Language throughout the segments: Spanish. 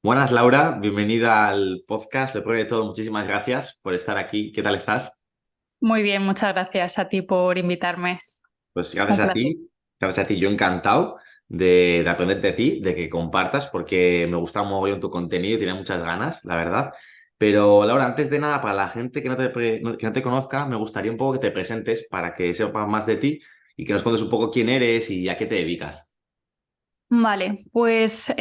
Buenas, Laura, bienvenida al podcast. Lo primero de todo, muchísimas gracias por estar aquí. ¿Qué tal estás? Muy bien, muchas gracias a ti por invitarme. Pues Un placer. gracias a ti, yo encantado de aprender de ti, de que compartas, porque me gusta un mogollón tu contenido y tiene muchas ganas, la verdad. Pero, Laura, antes de nada, para la gente que no te conozca, me gustaría un poco que te presentes para que sepan más de ti y que nos cuentes un poco quién eres y a qué te dedicas. Vale, pues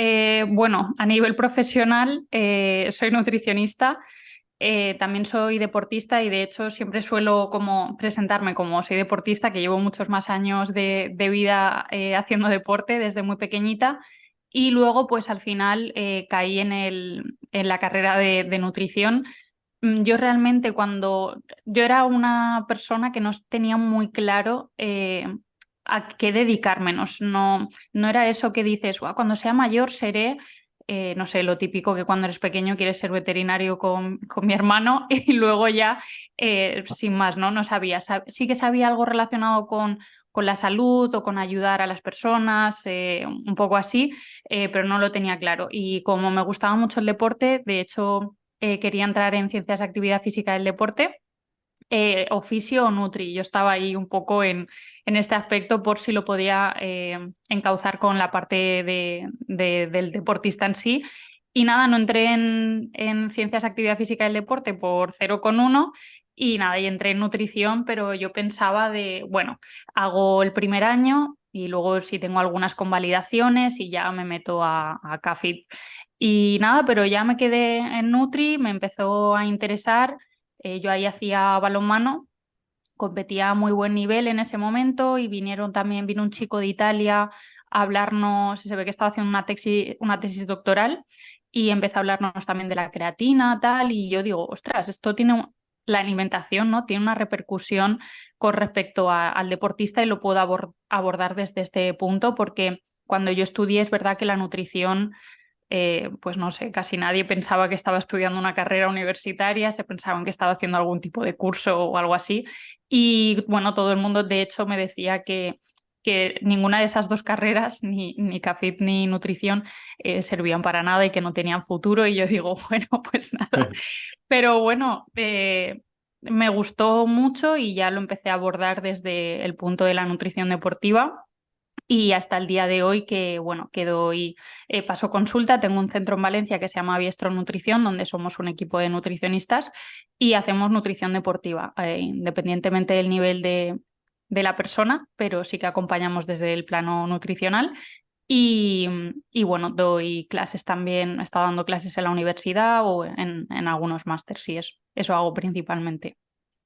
bueno, a nivel profesional soy nutricionista, también soy deportista y de hecho siempre suelo como presentarme como soy deportista, que llevo muchos más años de vida haciendo deporte desde muy pequeñita y luego pues al final caí en la carrera de nutrición. Yo realmente cuando yo era una persona que no tenía muy claro a qué dedicarme, no era eso que dices: "Guau, cuando sea mayor seré, no sé, lo típico que cuando eres pequeño quieres ser veterinario con mi hermano y luego ya, sin más, ¿no? No sabía. Sí que sabía algo relacionado con la salud o con ayudar a las personas, un poco así, pero no lo tenía claro. Y como me gustaba mucho el deporte, de hecho quería entrar en ciencias de actividad física del deporte, o fisio o nutri. Yo estaba ahí un poco en este aspecto por si lo podía encauzar con la parte del deportista en sí. Y nada, no entré en ciencias de actividad física del deporte por 0,1 y nada, y entré en nutrición, pero yo pensaba bueno, hago el primer año y luego si tengo algunas convalidaciones y ya me meto a CAFIT. Y nada, pero ya me quedé en Nutri, me empezó a interesar. Yo ahí hacía balonmano, competía a muy buen nivel en ese momento y vino un chico de Italia a hablarnos, se ve que estaba haciendo una tesis doctoral y empezó a hablarnos también de la creatina, tal, y yo digo, ostras, la alimentación, ¿no? Tiene una repercusión con respecto al deportista y lo puedo abordar desde este punto porque cuando yo estudié es verdad que la nutrición pues no sé, casi nadie pensaba que estaba estudiando una carrera universitaria, se pensaban que estaba haciendo algún tipo de curso o algo así. Y bueno, todo el mundo de hecho me decía que ninguna de esas dos carreras, ni CAFIT ni nutrición, servían para nada y que no tenían futuro. Y yo digo, bueno, pues nada. Pero bueno, me gustó mucho y ya lo empecé a abordar desde el punto de la nutrición deportiva. Y hasta el día de hoy que, bueno, que doy, paso consulta, tengo un centro en Valencia que se llama Biestro Nutrición, donde somos un equipo de nutricionistas y hacemos nutrición deportiva, independientemente del nivel de la persona, pero sí que acompañamos desde el plano nutricional. Y, y bueno, doy clases también, he estado dando clases en la universidad o en algunos másters, sí, eso hago principalmente.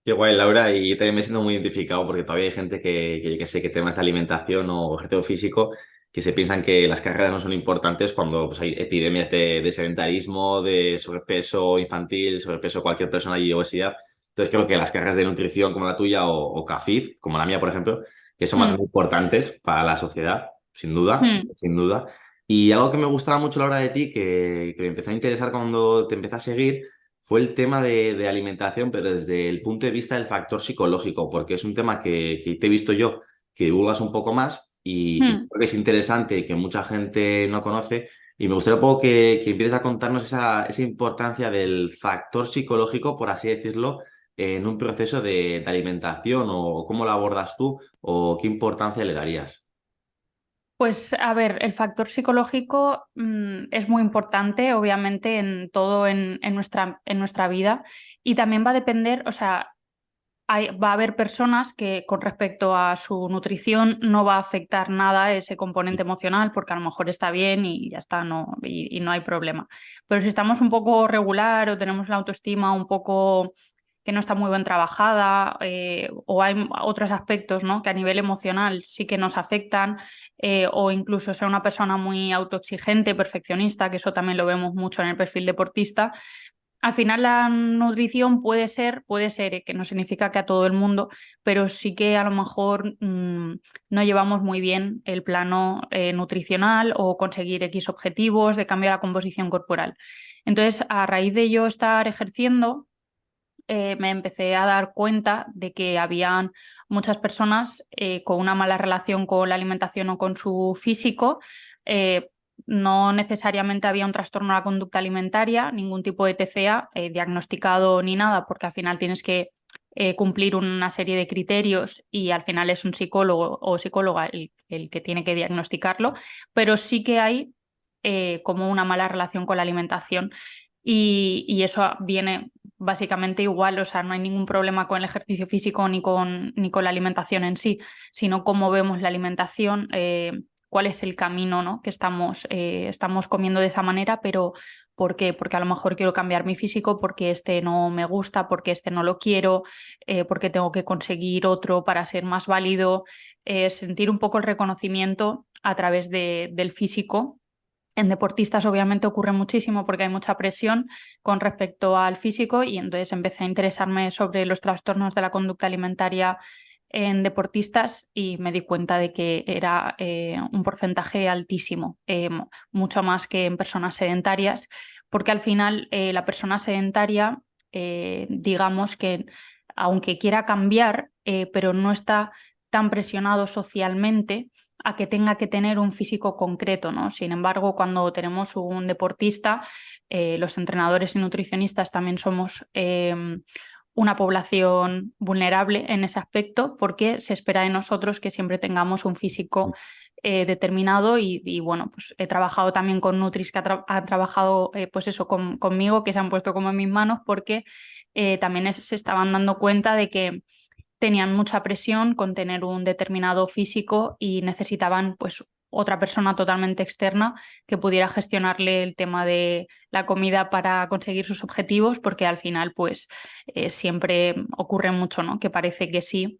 Qué guay, Laura, y yo también me siento muy identificado porque todavía hay gente que yo que sé, que temas de alimentación o ejercicio físico, que se piensan que las carreras no son importantes cuando pues, hay epidemias de sedentarismo, de sobrepeso infantil, sobrepeso cualquier persona y obesidad. Entonces creo que las carreras de nutrición como la tuya o CAFID, como la mía, por ejemplo, que son Mm, bastante importantes para la sociedad, sin duda, mm. sin duda. Y algo que me gustaba mucho, Laura, de ti, que me empezó a interesar cuando te empecé a seguir, fue el tema de alimentación, pero desde el punto de vista del factor psicológico, porque es un tema que te he visto yo, que divulgas un poco más y Mm. creo que es interesante y que mucha gente no conoce. Y me gustaría un poco que empieces a contarnos esa importancia del factor psicológico, por así decirlo, en un proceso de alimentación o cómo lo abordas tú o qué importancia le darías. Pues a ver, el factor psicológico es muy importante, obviamente, en todo en nuestra vida y también va a depender, o sea, va a haber personas que con respecto a su nutrición no va a afectar nada ese componente emocional porque a lo mejor está bien y ya está, no, y no hay problema. Pero si estamos un poco regular o tenemos la autoestima un poco que no está muy bien trabajada, o hay otros aspectos, ¿no? Que a nivel emocional sí que nos afectan, o incluso sea una persona muy autoexigente, perfeccionista, que eso también lo vemos mucho en el perfil deportista. Al final la nutrición puede ser, que no significa que a todo el mundo, pero sí que a lo mejor no llevamos muy bien el plano nutricional o conseguir X objetivos de cambiar la composición corporal. Entonces, a raíz de yo estar ejerciendo, me empecé a dar cuenta de que habían muchas personas con una mala relación con la alimentación o con su físico. no necesariamente había un trastorno de la conducta alimentaria, ningún tipo de TCA diagnosticado ni nada, porque al final tienes que cumplir una serie de criterios y al final es un psicólogo o psicóloga el que tiene que diagnosticarlo, pero sí que hay como una mala relación con la alimentación y eso viene básicamente igual, o sea, no hay ningún problema con el ejercicio físico ni con la alimentación en sí, sino cómo vemos la alimentación, cuál es el camino, ¿no? Que estamos comiendo de esa manera, pero ¿por qué? Porque a lo mejor quiero cambiar mi físico, porque este no me gusta, porque este no lo quiero, porque tengo que conseguir otro para ser más válido, sentir un poco el reconocimiento a través del físico. En deportistas obviamente ocurre muchísimo porque hay mucha presión con respecto al físico y entonces empecé a interesarme sobre los trastornos de la conducta alimentaria en deportistas y me di cuenta de que era un porcentaje altísimo, mucho más que en personas sedentarias, porque al final la persona sedentaria, digamos que aunque quiera cambiar, pero no está tan presionado socialmente a que tenga que tener un físico concreto, ¿no? Sin embargo, cuando tenemos un deportista, los entrenadores y nutricionistas también somos una población vulnerable en ese aspecto porque se espera de nosotros que siempre tengamos un físico determinado y, bueno, pues he trabajado también con Nutris que ha trabajado pues eso conmigo, que se han puesto como en mis manos porque también se estaban dando cuenta de que tenían mucha presión con tener un determinado físico y necesitaban pues otra persona totalmente externa que pudiera gestionarle el tema de la comida para conseguir sus objetivos, porque al final pues siempre ocurre mucho, ¿no? Que parece que sí,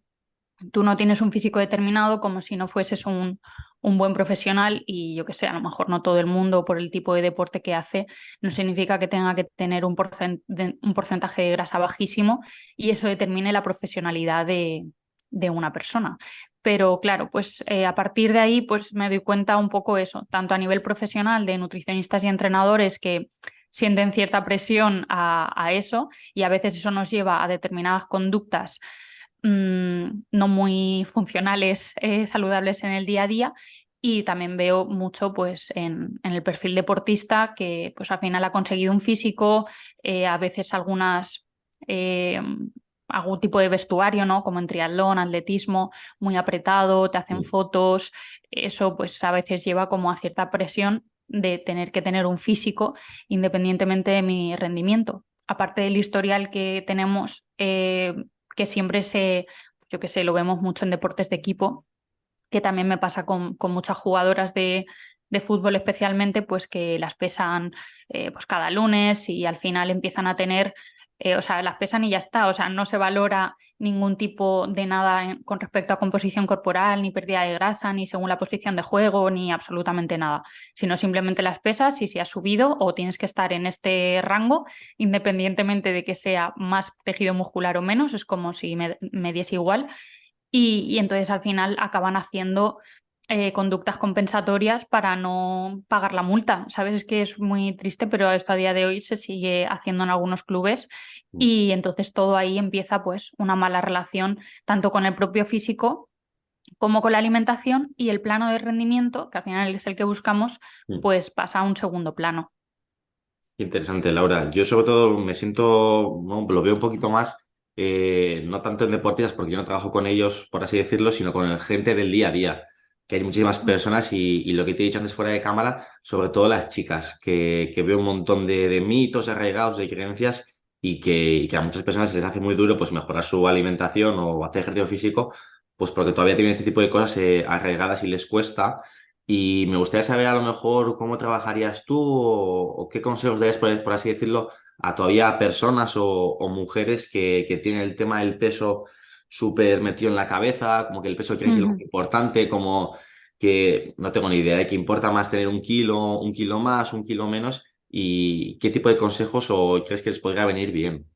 tú no tienes un físico determinado como si no fueses un buen profesional y yo que sé, a lo mejor no todo el mundo por el tipo de deporte que hace, no significa que tenga que tener un porcentaje de grasa bajísimo y eso determine la profesionalidad de una persona. Pero claro, pues a partir de ahí pues me doy cuenta un poco eso, tanto a nivel profesional de nutricionistas y entrenadores que sienten cierta presión a eso y a veces eso nos lleva a determinadas conductas no muy funcionales, saludables en el día a día. Y también veo mucho pues, en el perfil deportista que pues, al final ha conseguido un físico, a veces eh, algún tipo de vestuario, ¿no? Como en triatlón, atletismo, muy apretado, te hacen fotos. Eso pues a veces lleva como a cierta presión de tener que tener un físico independientemente de mi rendimiento. Aparte del historial que tenemos que siempre yo que sé, lo vemos mucho en deportes de equipo, que también me pasa con muchas jugadoras de fútbol especialmente, pues que las pesan pues cada lunes y al final empiezan a tener, o sea, las pesan y ya está, o sea, no se valora ningún tipo de nada con respecto a composición corporal, ni pérdida de grasa, ni según la posición de juego, ni absolutamente nada, sino simplemente las pesas y si has subido o tienes que estar en este rango, independientemente de que sea más tejido muscular o menos, es como si me diese igual y entonces al final acaban haciendo conductas compensatorias para no pagar la multa. Sabes, es que es muy triste, pero esto a día de hoy se sigue haciendo en algunos clubes y entonces todo ahí empieza pues una mala relación tanto con el propio físico como con la alimentación y el plano de rendimiento, que al final es el que buscamos, pues pasa a un segundo plano. Interesante, Laura. Yo sobre todo me siento, no, lo veo un poquito más, no tanto en deportistas, porque yo no trabajo con ellos, por así decirlo, sino con el gente del día a día, que hay muchísimas personas y lo que te he dicho antes fuera de cámara, sobre todo las chicas, que veo un montón de mitos arraigados, de creencias y que a muchas personas se les hace muy duro pues mejorar su alimentación o hacer ejercicio físico, pues porque todavía tienen este tipo de cosas arraigadas y les cuesta. Y me gustaría saber a lo mejor cómo trabajarías tú o qué consejos darías, por así decirlo, a todavía personas o mujeres que tienen el tema del peso súper metido en la cabeza, como que el peso creen que es lo más Ujú. importante, como que no tengo ni idea de que importa más tener un kilo más, un kilo menos, y qué tipo de consejos o crees que les podría venir bien.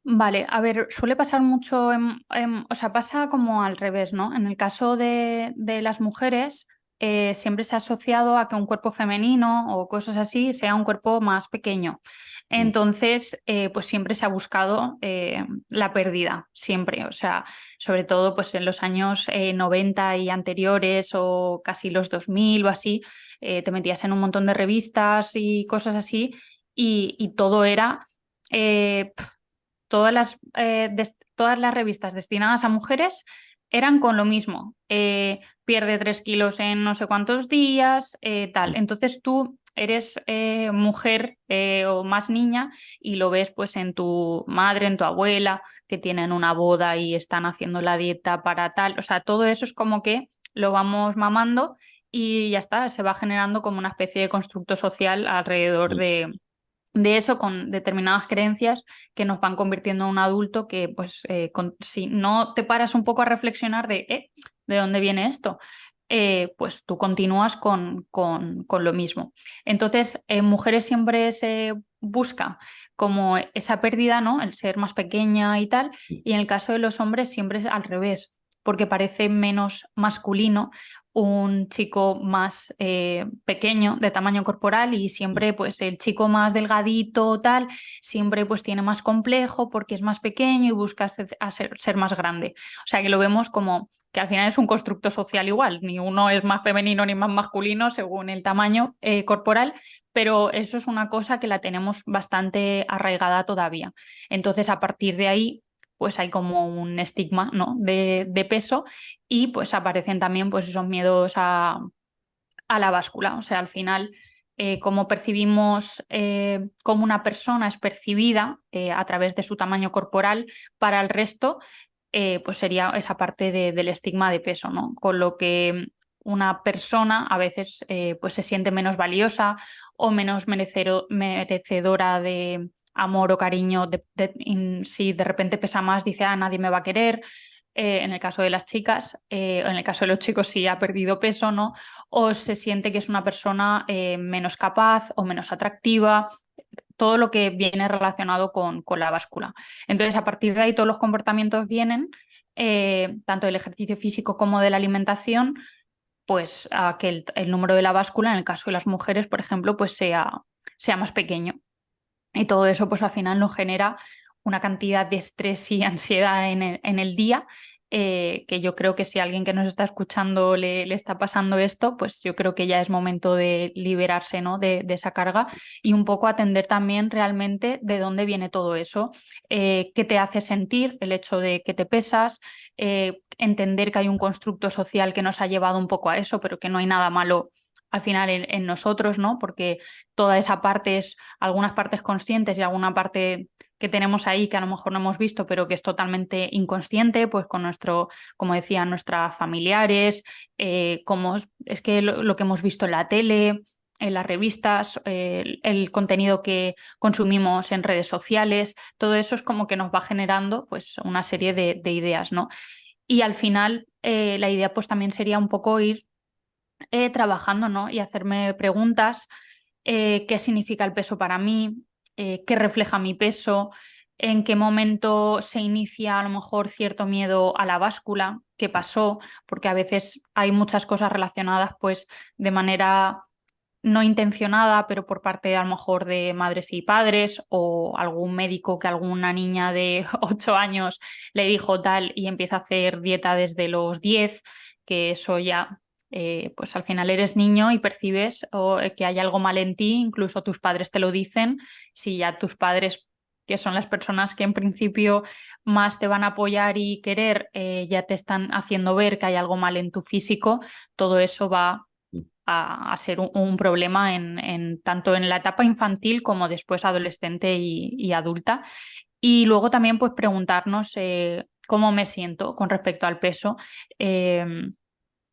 Vale, a ver, suele pasar mucho, o sea, pasa como al revés, ¿no? En el caso de las mujeres, siempre se ha asociado a que un cuerpo femenino o cosas así sea un cuerpo más pequeño. Mm. Entonces, pues siempre se ha buscado la pérdida, siempre. O sea, sobre todo pues en los años 90 y anteriores o casi los 2000 o así, te metías en un montón de revistas y cosas así y todo era... todas las revistas destinadas a mujeres eran con lo mismo. Pierde 3 kilos en no sé cuántos días, tal. Entonces tú eres mujer o más niña y lo ves pues en tu madre, en tu abuela, que tienen una boda y están haciendo la dieta para tal. O sea, todo eso es como que lo vamos mamando y ya está, se va generando como una especie de constructo social alrededor Mm. de eso con determinadas creencias que nos van convirtiendo en un adulto que, pues, si no te paras un poco a reflexionar ¿de dónde viene esto? Pues tú continúas con lo mismo. Entonces, en mujeres siempre se busca como esa pérdida, ¿no? El ser más pequeña y tal, y en el caso de los hombres siempre es al revés, porque parece menos masculino un chico más pequeño de tamaño corporal y siempre pues el chico más delgadito tal siempre pues tiene más complejo porque es más pequeño y busca ser más grande. O sea que lo vemos como que al final es un constructo social igual, ni uno es más femenino ni más masculino según el tamaño corporal, pero eso es una cosa que la tenemos bastante arraigada todavía. Entonces a partir de ahí pues hay como un estigma, ¿no? de peso y pues aparecen también pues esos miedos a la báscula. O sea, al final, cómo percibimos, cómo una persona es percibida a través de su tamaño corporal para el resto, pues sería esa parte del estigma de peso, ¿no? Con lo que una persona a veces pues se siente menos valiosa o menos merecedora de amor o cariño. Si de repente pesa más, dice, ah, nadie me va a querer. En el caso de las chicas, en el caso de los chicos, si ha perdido peso, ¿no? O se siente que es una persona menos capaz o menos atractiva, todo lo que viene relacionado con la báscula. Entonces, a partir de ahí, todos los comportamientos vienen, tanto del ejercicio físico como de la alimentación, pues a que el número de la báscula, en el caso de las mujeres, por ejemplo, pues sea más pequeño. Y todo eso, pues al final nos genera una cantidad de estrés y ansiedad en el día, que yo creo que si a alguien que nos está escuchando le está pasando esto, pues yo creo que ya es momento de liberarse, ¿no? de esa carga y un poco atender también realmente de dónde viene todo eso, qué te hace sentir el hecho de que te pesas, entender que hay un constructo social que nos ha llevado un poco a eso, pero que no hay nada malo al final en nosotros, ¿no? Porque toda esa parte es algunas partes conscientes y alguna parte que tenemos ahí que a lo mejor no hemos visto, pero que es totalmente inconsciente, pues con nuestro, como decía, nuestras familiares, como es que lo que hemos visto en la tele, en las revistas, el contenido que consumimos en redes sociales, todo eso es como que nos va generando pues una serie de ideas, ¿no? Y al final la idea pues también sería un poco ir trabajando, ¿no? Y hacerme preguntas, qué significa el peso para mí, qué refleja mi peso, en qué momento se inicia a lo mejor cierto miedo a la báscula, qué pasó, porque a veces hay muchas cosas relacionadas pues de manera no intencionada, pero por parte a lo mejor de madres y padres o algún médico que alguna niña de 8 años le dijo tal y empieza a hacer dieta desde los 10, que eso ya, pues al final eres niño y percibes que hay algo mal en ti, incluso tus padres te lo dicen, si ya tus padres que son las personas que en principio más te van a apoyar y querer, ya te están haciendo ver que hay algo mal en tu físico, todo eso va a ser un problema tanto en la etapa infantil como después adolescente y adulta. Y luego también pues preguntarnos cómo me siento con respecto al peso eh,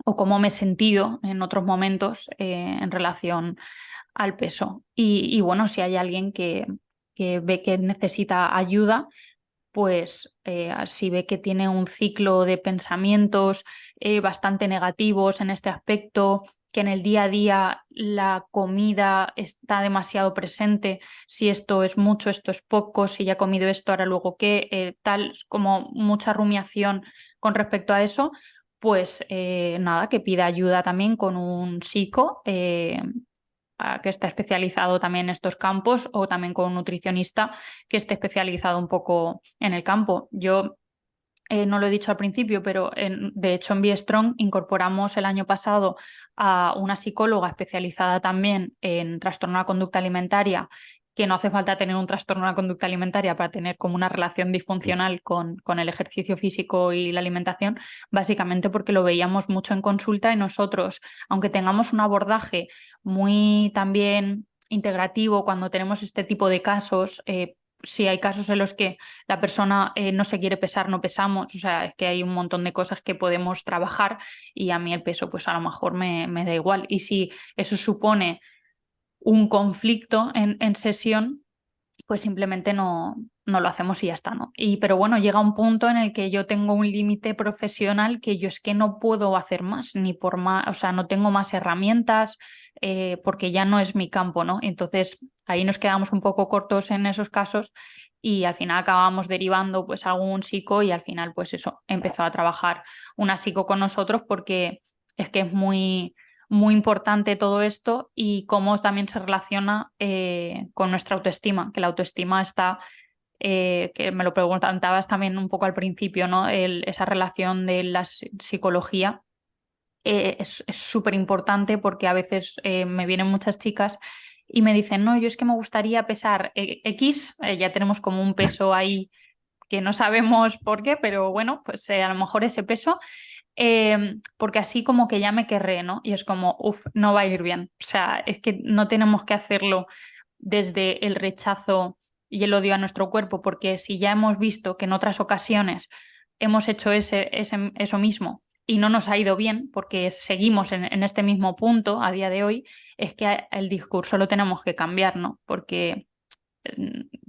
o cómo me he sentido en otros momentos en relación al peso. Y bueno, si hay alguien que ve que necesita ayuda, pues si ve que tiene un ciclo de pensamientos bastante negativos en este aspecto, que en el día a día la comida está demasiado presente, si esto es mucho, esto es poco, si ya he comido esto, ahora luego qué, tal, como mucha rumiación con respecto a eso, pues nada, que pida ayuda también con un psico que está especializado también en estos campos o también con un nutricionista que esté especializado un poco en el campo. Yo no lo he dicho al principio, pero de hecho en Strong incorporamos el año pasado a una psicóloga especializada también en trastorno de la conducta alimentaria, que no hace falta tener un trastorno de la conducta alimentaria para tener como una relación disfuncional con el ejercicio físico y la alimentación, básicamente porque lo veíamos mucho en consulta y nosotros, aunque tengamos un abordaje muy también integrativo cuando tenemos este tipo de casos, si hay casos en los que la persona no se quiere pesar, no pesamos, o sea, es que hay un montón de cosas que podemos trabajar y a mí el peso pues a lo mejor me da igual. Y si eso supone un conflicto en sesión, pues simplemente no lo hacemos y ya está, ¿no? Pero bueno, llega un punto en el que yo tengo un límite profesional que yo es que no puedo hacer más, ni por más, o sea, no tengo más herramientas porque ya no es mi campo, ¿no? Entonces ahí nos quedamos un poco cortos en esos casos y al final acabamos derivando pues a algún psico y al final pues eso, empezó a trabajar una psico con nosotros porque es que es muy importante todo esto y cómo también se relaciona con nuestra autoestima, que la autoestima está, que me lo preguntabas también un poco al principio, ¿no? Esa relación de la psicología es súper importante porque a veces me vienen muchas chicas y me dicen, no, yo es que me gustaría pesar X, ya tenemos como un peso ahí que no sabemos por qué, pero bueno, pues a lo mejor ese peso porque así como que ya me querré, ¿no? Y es como, uff, no va a ir bien. O sea, es que no tenemos que hacerlo desde el rechazo y el odio a nuestro cuerpo, porque si ya hemos visto que en otras ocasiones hemos hecho eso mismo y no nos ha ido bien, porque seguimos en este mismo punto a día de hoy, es que el discurso lo tenemos que cambiar, ¿no? Porque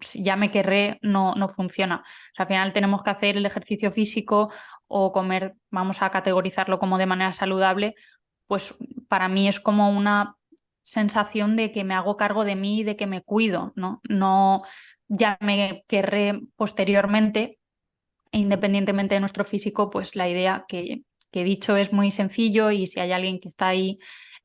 si ya me querré, no funciona. O sea, al final tenemos que hacer el ejercicio físico o comer, vamos a categorizarlo como de manera saludable, pues para mí es como una sensación de que me hago cargo de mí y de que me cuido, ¿no? No ya me querré posteriormente, e independientemente de nuestro físico, pues la idea que he dicho es muy sencillo y si hay alguien que está ahí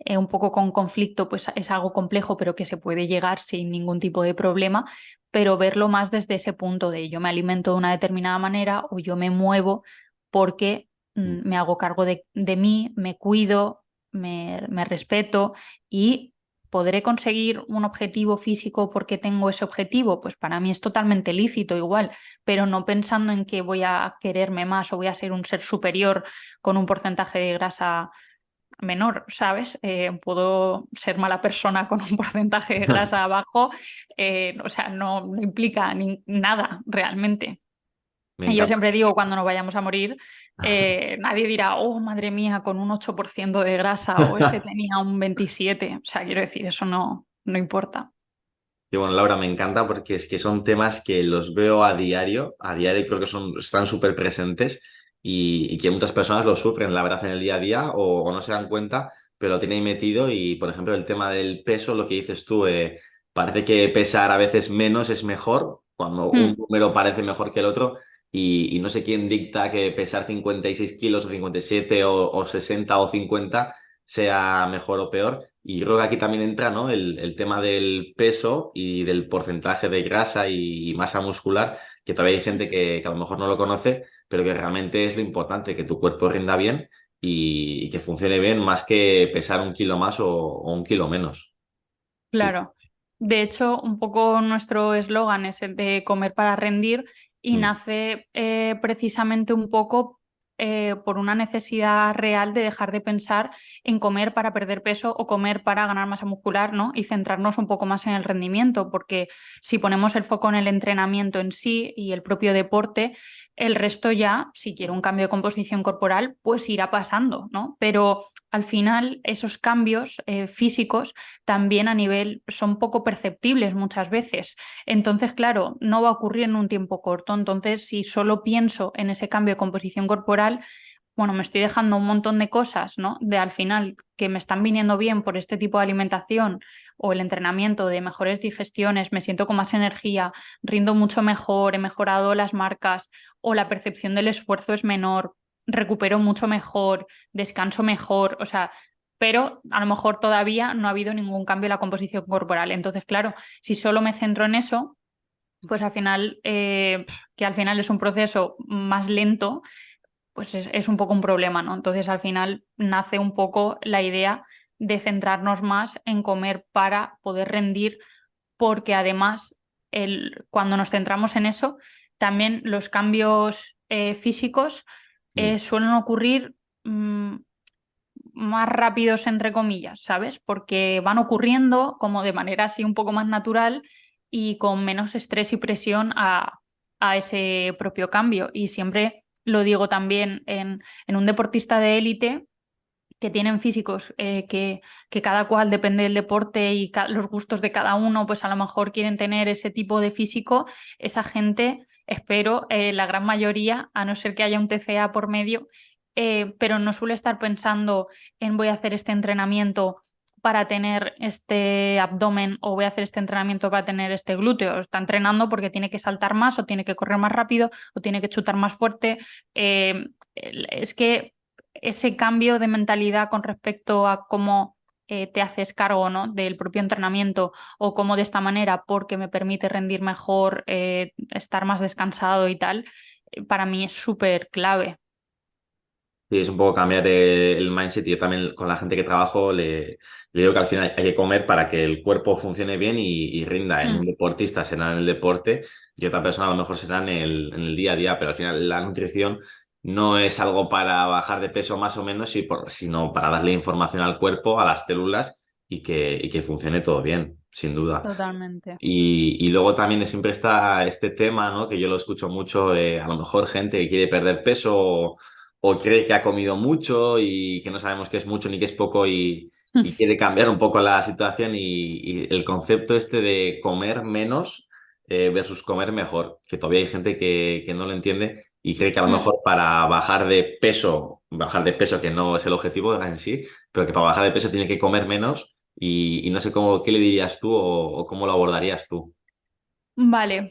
un poco con conflicto, pues es algo complejo, pero que se puede llegar sin ningún tipo de problema, pero verlo más desde ese punto de yo me alimento de una determinada manera o yo me muevo porque me hago cargo de mí, me cuido, me respeto y ¿podré conseguir un objetivo físico porque tengo ese objetivo? Pues para mí es totalmente lícito igual, pero no pensando en que voy a quererme más o voy a ser un ser superior con un porcentaje de grasa menor, ¿sabes? Puedo ser mala persona con un porcentaje de grasa bajo, o sea, no implica nada realmente. Me Y yo encanta. siempre digo, cuando nos vayamos a morir, nadie dirá, oh, madre mía, con un 8% de grasa o este tenía un 27%. O sea, quiero decir, eso no importa. Y bueno, Laura, me encanta porque es que son temas que los veo a diario y creo que están súper presentes y que muchas personas lo sufren, la verdad, en el día a día o no se dan cuenta, pero lo tienen ahí metido y, por ejemplo, el tema del peso, lo que dices tú, parece que pesar a veces menos es mejor, cuando un Mm, número parece mejor que el otro y no sé quién dicta que pesar 56 kilos o 57 o 60 o 50 sea mejor o peor. Y yo creo que aquí también entra, ¿no? El tema del peso y del porcentaje de grasa y masa muscular, que todavía hay gente que a lo mejor no lo conoce, pero que realmente es lo importante, que tu cuerpo rinda bien y que funcione bien más que pesar un kilo más o un kilo menos. Sí. claro. De hecho, un poco nuestro eslogan es el de comer para rendir y Mm. nace precisamente un poco por una necesidad real de dejar de pensar en comer para perder peso o comer para ganar masa muscular, ¿no? Y centrarnos un poco más en el rendimiento, porque si ponemos el foco en el entrenamiento en sí y el propio deporte, el resto ya, si quiero un cambio de composición corporal, pues irá pasando, ¿no? Pero al final esos cambios físicos también a nivel son poco perceptibles muchas veces. Entonces, claro, no va a ocurrir en un tiempo corto. Entonces, si solo pienso en ese cambio de composición corporal, bueno, me estoy dejando un montón de cosas, ¿no? De al final que me están viniendo bien por este tipo de alimentación o el entrenamiento de mejores digestiones, me siento con más energía, rindo mucho mejor, he mejorado las marcas o la percepción del esfuerzo es menor. recupero mucho mejor, descanso mejor, o sea, pero a lo mejor todavía no ha habido ningún cambio en la composición corporal. Entonces, claro, si solo me centro en eso, pues al final, que al final es un proceso más lento, pues es un poco un problema, ¿no? Entonces al final nace un poco la idea de centrarnos más en comer para poder rendir, porque además cuando nos centramos en eso, también los cambios físicos Mm. suelen ocurrir más rápidos, entre comillas, ¿sabes? Porque van ocurriendo como de manera así un poco más natural y con menos estrés y presión a ese propio cambio. Y siempre lo digo también en un deportista de élite que tienen físicos que cada cual depende del deporte y los gustos de cada uno, pues a lo mejor quieren tener ese tipo de físico, esa gente, espero, la gran mayoría, a no ser que haya un TCA por medio, pero no suele estar pensando en voy a hacer este entrenamiento para tener este abdomen o voy a hacer este entrenamiento para tener este glúteo. Está entrenando porque tiene que saltar más o tiene que correr más rápido o tiene que chutar más fuerte. Es que ese cambio de mentalidad con respecto a cómo te haces cargo, ¿no?, del propio entrenamiento o cómo de esta manera, porque me permite rendir mejor, estar más descansado y tal, para mí es súper clave. Sí, es un poco cambiar el mindset. Y yo también con la gente que trabajo le digo que al final hay que comer para que el cuerpo funcione bien y rinda. En un Mm, deportista será en el deporte y otra persona a lo mejor será en el día a día, pero al final la nutrición no es algo para bajar de peso más o menos, sino para darle información al cuerpo, a las células y que funcione todo bien, sin duda. totalmente. Y luego también siempre está este tema, ¿no? Que yo lo escucho mucho, a lo mejor gente que quiere perder peso o cree que ha comido mucho y que no sabemos qué es mucho ni qué es poco y quiere cambiar un poco la situación y el concepto este de comer menos versus comer mejor, que todavía hay gente que no lo entiende y cree que a lo Mm. mejor para bajar de peso que no es el objetivo en sí, pero que para bajar de peso tiene que comer menos y no sé qué le dirías tú o cómo lo abordarías tú. Vale.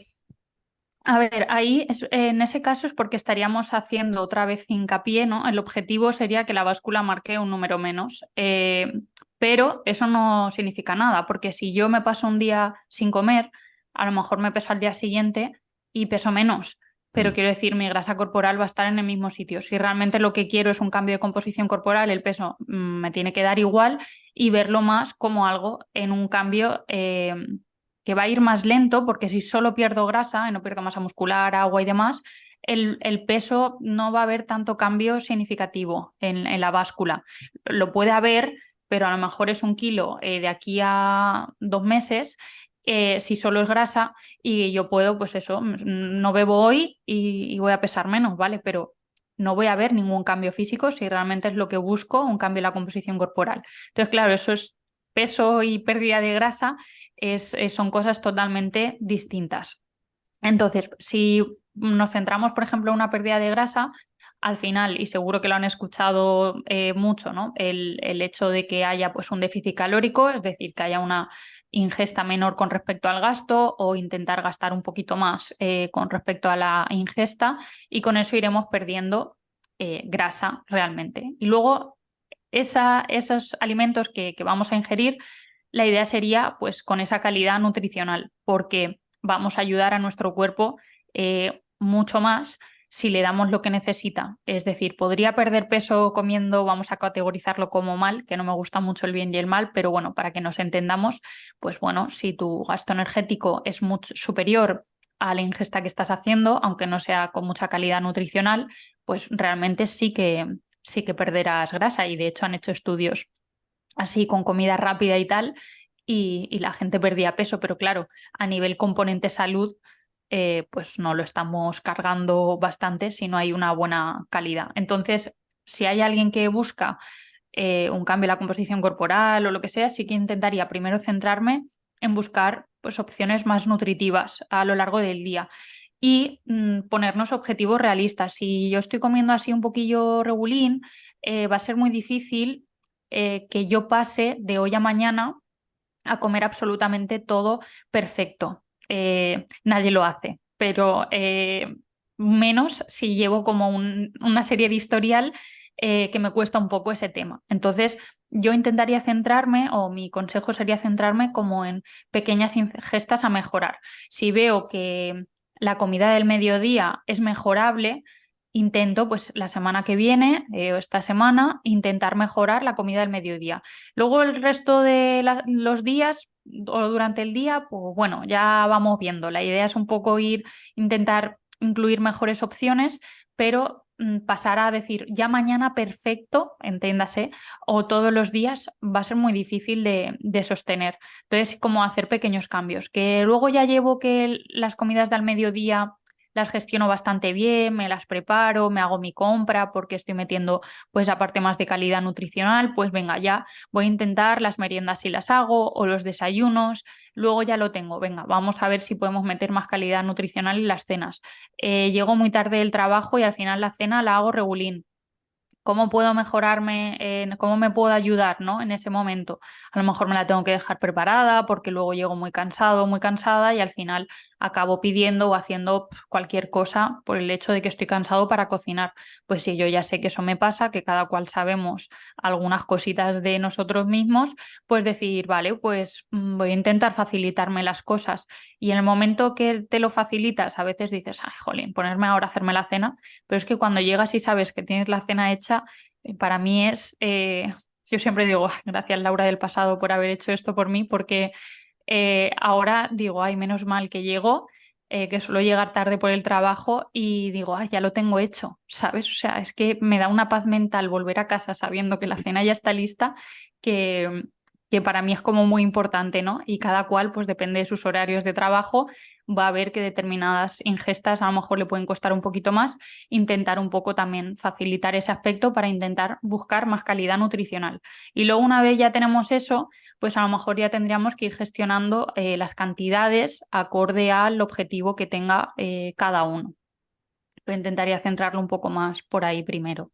A ver, ahí en ese caso es porque estaríamos haciendo otra vez hincapié, ¿no? El objetivo sería que la báscula marque un número menos, pero eso no significa nada, porque si yo me paso un día sin comer, a lo mejor me peso al día siguiente y peso menos, pero Mm. quiero decir, mi grasa corporal va a estar en el mismo sitio. Si realmente lo que quiero es un cambio de composición corporal, el peso me tiene que dar igual y verlo más como algo en un cambio. Que va a ir más lento, porque si solo pierdo grasa y no pierdo masa muscular, agua y demás, el peso no va a haber tanto cambio significativo en la báscula. Lo puede haber, pero a lo mejor es 1 kilo de aquí a 2 meses. Si solo es grasa y yo puedo, pues eso, no bebo hoy y voy a pesar menos, ¿vale? Pero no voy a ver ningún cambio físico si realmente es lo que busco, un cambio en la composición corporal. Entonces, claro, eso es peso y pérdida de grasa son cosas totalmente distintas. Entonces, si nos centramos, por ejemplo, en una pérdida de grasa, al final, y seguro que lo han escuchado mucho, ¿no? El hecho de que haya pues, un déficit calórico, es decir, que haya una ingesta menor con respecto al gasto o intentar gastar un poquito más con respecto a la ingesta y con eso iremos perdiendo grasa realmente. Y luego esos alimentos que vamos a ingerir, la idea sería pues con esa calidad nutricional, porque vamos a ayudar a nuestro cuerpo mucho más si le damos lo que necesita. Es decir, podría perder peso comiendo, vamos a categorizarlo como mal, que no me gusta mucho el bien y el mal, pero bueno, para que nos entendamos, pues bueno, si tu gasto energético es mucho superior a la ingesta que estás haciendo, aunque no sea con mucha calidad nutricional, pues realmente sí que perderás grasa y de hecho han hecho estudios así con comida rápida y tal y la gente perdía peso, pero claro, a nivel componente salud pues no lo estamos cargando bastante si no hay una buena calidad. Entonces, si hay alguien que busca un cambio en la composición corporal o lo que sea, sí que intentaría primero centrarme en buscar pues, opciones más nutritivas a lo largo del día y ponernos objetivos realistas. Si yo estoy comiendo así un poquillo regulín, va a ser muy difícil que yo pase de hoy a mañana a comer absolutamente todo perfecto. Nadie lo hace, pero menos si llevo como una serie de historial que me cuesta un poco ese tema. Entonces, yo intentaría centrarme, o mi consejo sería centrarme como en pequeñas gestas a mejorar. Si veo que la comida del mediodía es mejorable, intento, pues la semana que viene o esta semana, intentar mejorar la comida del mediodía. Luego el resto de los días o durante el día, pues bueno, ya vamos viendo. La idea es un poco intentar incluir mejores opciones, pero pasar a decir ya mañana perfecto, entiéndase, o todos los días va a ser muy difícil de sostener. Entonces, como hacer pequeños cambios, que luego ya llevo que las comidas del mediodía las gestiono bastante bien, me las preparo, me hago mi compra porque estoy metiendo pues aparte más de calidad nutricional, pues venga, ya voy a intentar las meriendas si las hago o los desayunos, luego ya lo tengo, venga, vamos a ver si podemos meter más calidad nutricional en las cenas. Llego muy tarde del trabajo y al final la cena la hago regulín. ¿Cómo puedo mejorarme? ¿Cómo me puedo ayudar, ¿no? En ese momento. A lo mejor me la tengo que dejar preparada porque luego llego muy cansado, muy cansada y al final acabo pidiendo o haciendo cualquier cosa por el hecho de que estoy cansado para cocinar. Pues sí, yo ya sé que eso me pasa, que cada cual sabemos algunas cositas de nosotros mismos, pues decir, vale, pues voy a intentar facilitarme las cosas. Y en el momento que te lo facilitas, a veces dices, ay, jolín, ponerme ahora a hacerme la cena, pero es que cuando llegas y sabes que tienes la cena hecha, para mí yo siempre digo, "Ah, gracias Laura del pasado por haber hecho esto por mí, porque ahora digo, ay, menos mal que llego, que suelo llegar tarde por el trabajo y digo, ay, ya lo tengo hecho, ¿sabes? O sea, es que me da una paz mental volver a casa sabiendo que la cena ya está lista, que, que para mí es como muy importante, ¿no? Y cada cual, pues depende de sus horarios de trabajo, va a ver que determinadas ingestas a lo mejor le pueden costar un poquito más, intentar un poco también facilitar ese aspecto para intentar buscar más calidad nutricional. Y luego una vez ya tenemos eso, pues a lo mejor ya tendríamos que ir gestionando las cantidades acorde al objetivo que tenga cada uno. Pero intentaría centrarlo un poco más por ahí primero.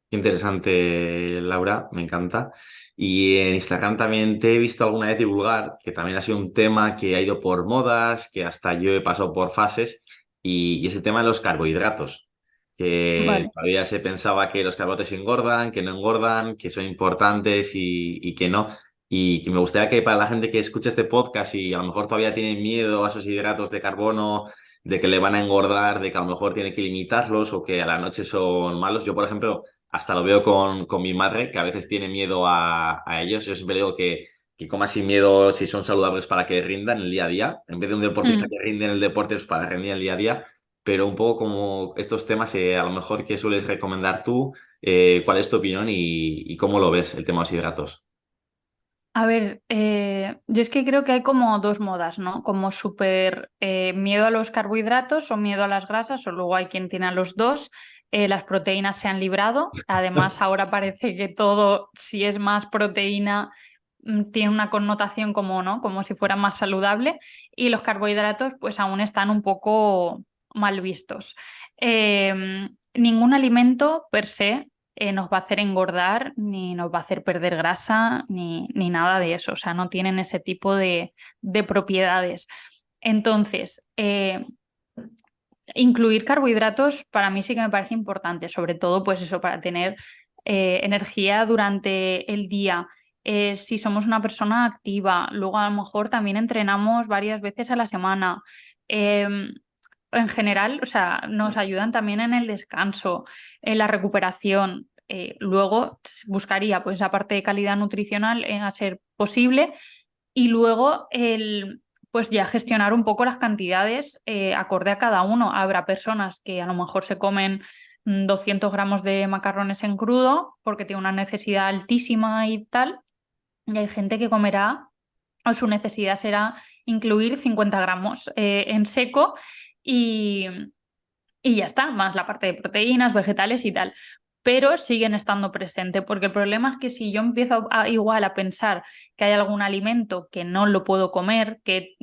Qué interesante, Laura, me encanta. Y en Instagram también te he visto alguna vez divulgar, que también ha sido un tema que ha ido por modas, que hasta yo he pasado por fases, y es el tema de los carbohidratos, que Vale. todavía se pensaba que los carbohidratos engordan, que no engordan, que son importantes y que no. Y que me gustaría que para la gente que escucha este podcast y a lo mejor todavía tiene miedo a esos hidratos de carbono, de que le van a engordar, de que a lo mejor tiene que limitarlos o que a la noche son malos. Yo, por ejemplo, hasta lo veo con mi madre, que a veces tiene miedo a ellos. Yo siempre digo que coma sin miedo si son saludables para que rindan el día a día, en vez de un deportista Mm. que rinde en el deporte, pues para rendir el día a día. Pero un poco como estos temas, a lo mejor, ¿qué sueles recomendar tú? ¿Cuál es tu opinión y cómo lo ves el tema de los hidratos? A ver, yo es que creo que hay como dos modas, ¿no? Como súper miedo a los carbohidratos o miedo a las grasas, o luego hay quien tiene a los dos. Las proteínas se han librado. Además, ahora parece que todo, si es más proteína, tiene una connotación como, ¿no? Como si fuera más saludable. Y los carbohidratos, pues aún están un poco mal vistos. Ningún alimento per se nos va a hacer engordar, ni nos va a hacer perder grasa, ni nada de eso. O sea, no tienen ese tipo de propiedades. Entonces, incluir carbohidratos para mí sí que me parece importante, sobre todo, pues eso, para tener energía durante el día. Si somos una persona activa, luego a lo mejor también entrenamos varias veces a la semana. En general, o sea, nos ayudan también en el descanso, en la recuperación. Luego buscaría pues esa parte de calidad nutricional a ser posible y luego pues ya gestionar un poco las cantidades acorde a cada uno. Habrá personas que a lo mejor se comen 200 gramos de macarrones en crudo porque tiene una necesidad altísima y tal, y hay gente que comerá o su necesidad será incluir 50 gramos en seco y, y ya está, más la parte de proteínas, vegetales y tal. Pero siguen estando presentes, porque el problema es que si yo empiezo igual a pensar que hay algún alimento que no lo puedo comer, que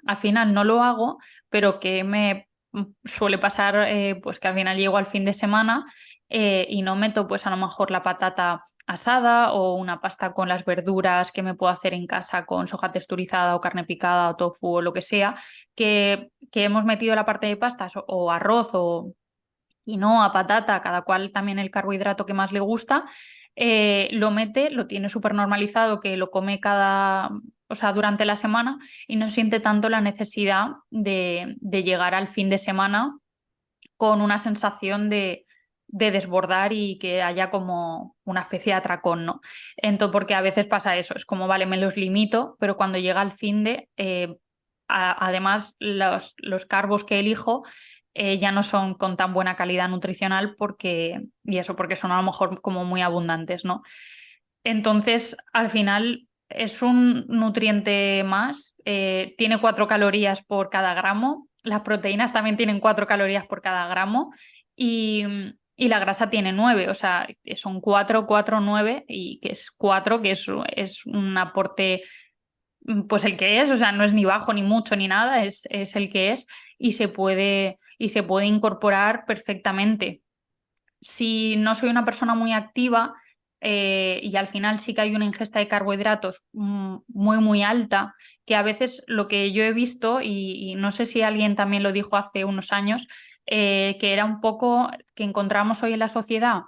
al final no lo hago, pero que me suele pasar pues que al final llego al fin de semana y no meto pues a lo mejor la patata asada o una pasta con las verduras que me puedo hacer en casa con soja texturizada o carne picada o tofu o lo que sea, que hemos metido la parte de pastas o arroz o quinoa, patata, cada cual también el carbohidrato que más le gusta, lo mete, lo tiene súper normalizado, que lo come o sea, durante la semana y no siente tanto la necesidad de llegar al fin de semana con una sensación de desbordar y que haya como una especie de atracón, ¿no? Entonces, porque a veces pasa eso, es como, vale, me los limito, pero cuando llega el fin de, además los carbos que elijo ya no son con tan buena calidad nutricional y eso porque son a lo mejor como muy abundantes, ¿no? Entonces, al final es un nutriente más, tiene 4 calorías por cada gramo, las proteínas también tienen 4 calorías por cada gramo y, y la grasa tiene 9, o sea, son 4, 4, 9 y que es 4, es un aporte pues el que es, o sea, no es ni bajo ni mucho ni nada, es el que es y se puede incorporar perfectamente. Si no soy una persona muy activa y al final sí que hay una ingesta de carbohidratos muy, muy alta, que a veces lo que yo he visto, y no sé si alguien también lo dijo hace unos años, que era un poco que encontramos hoy en la sociedad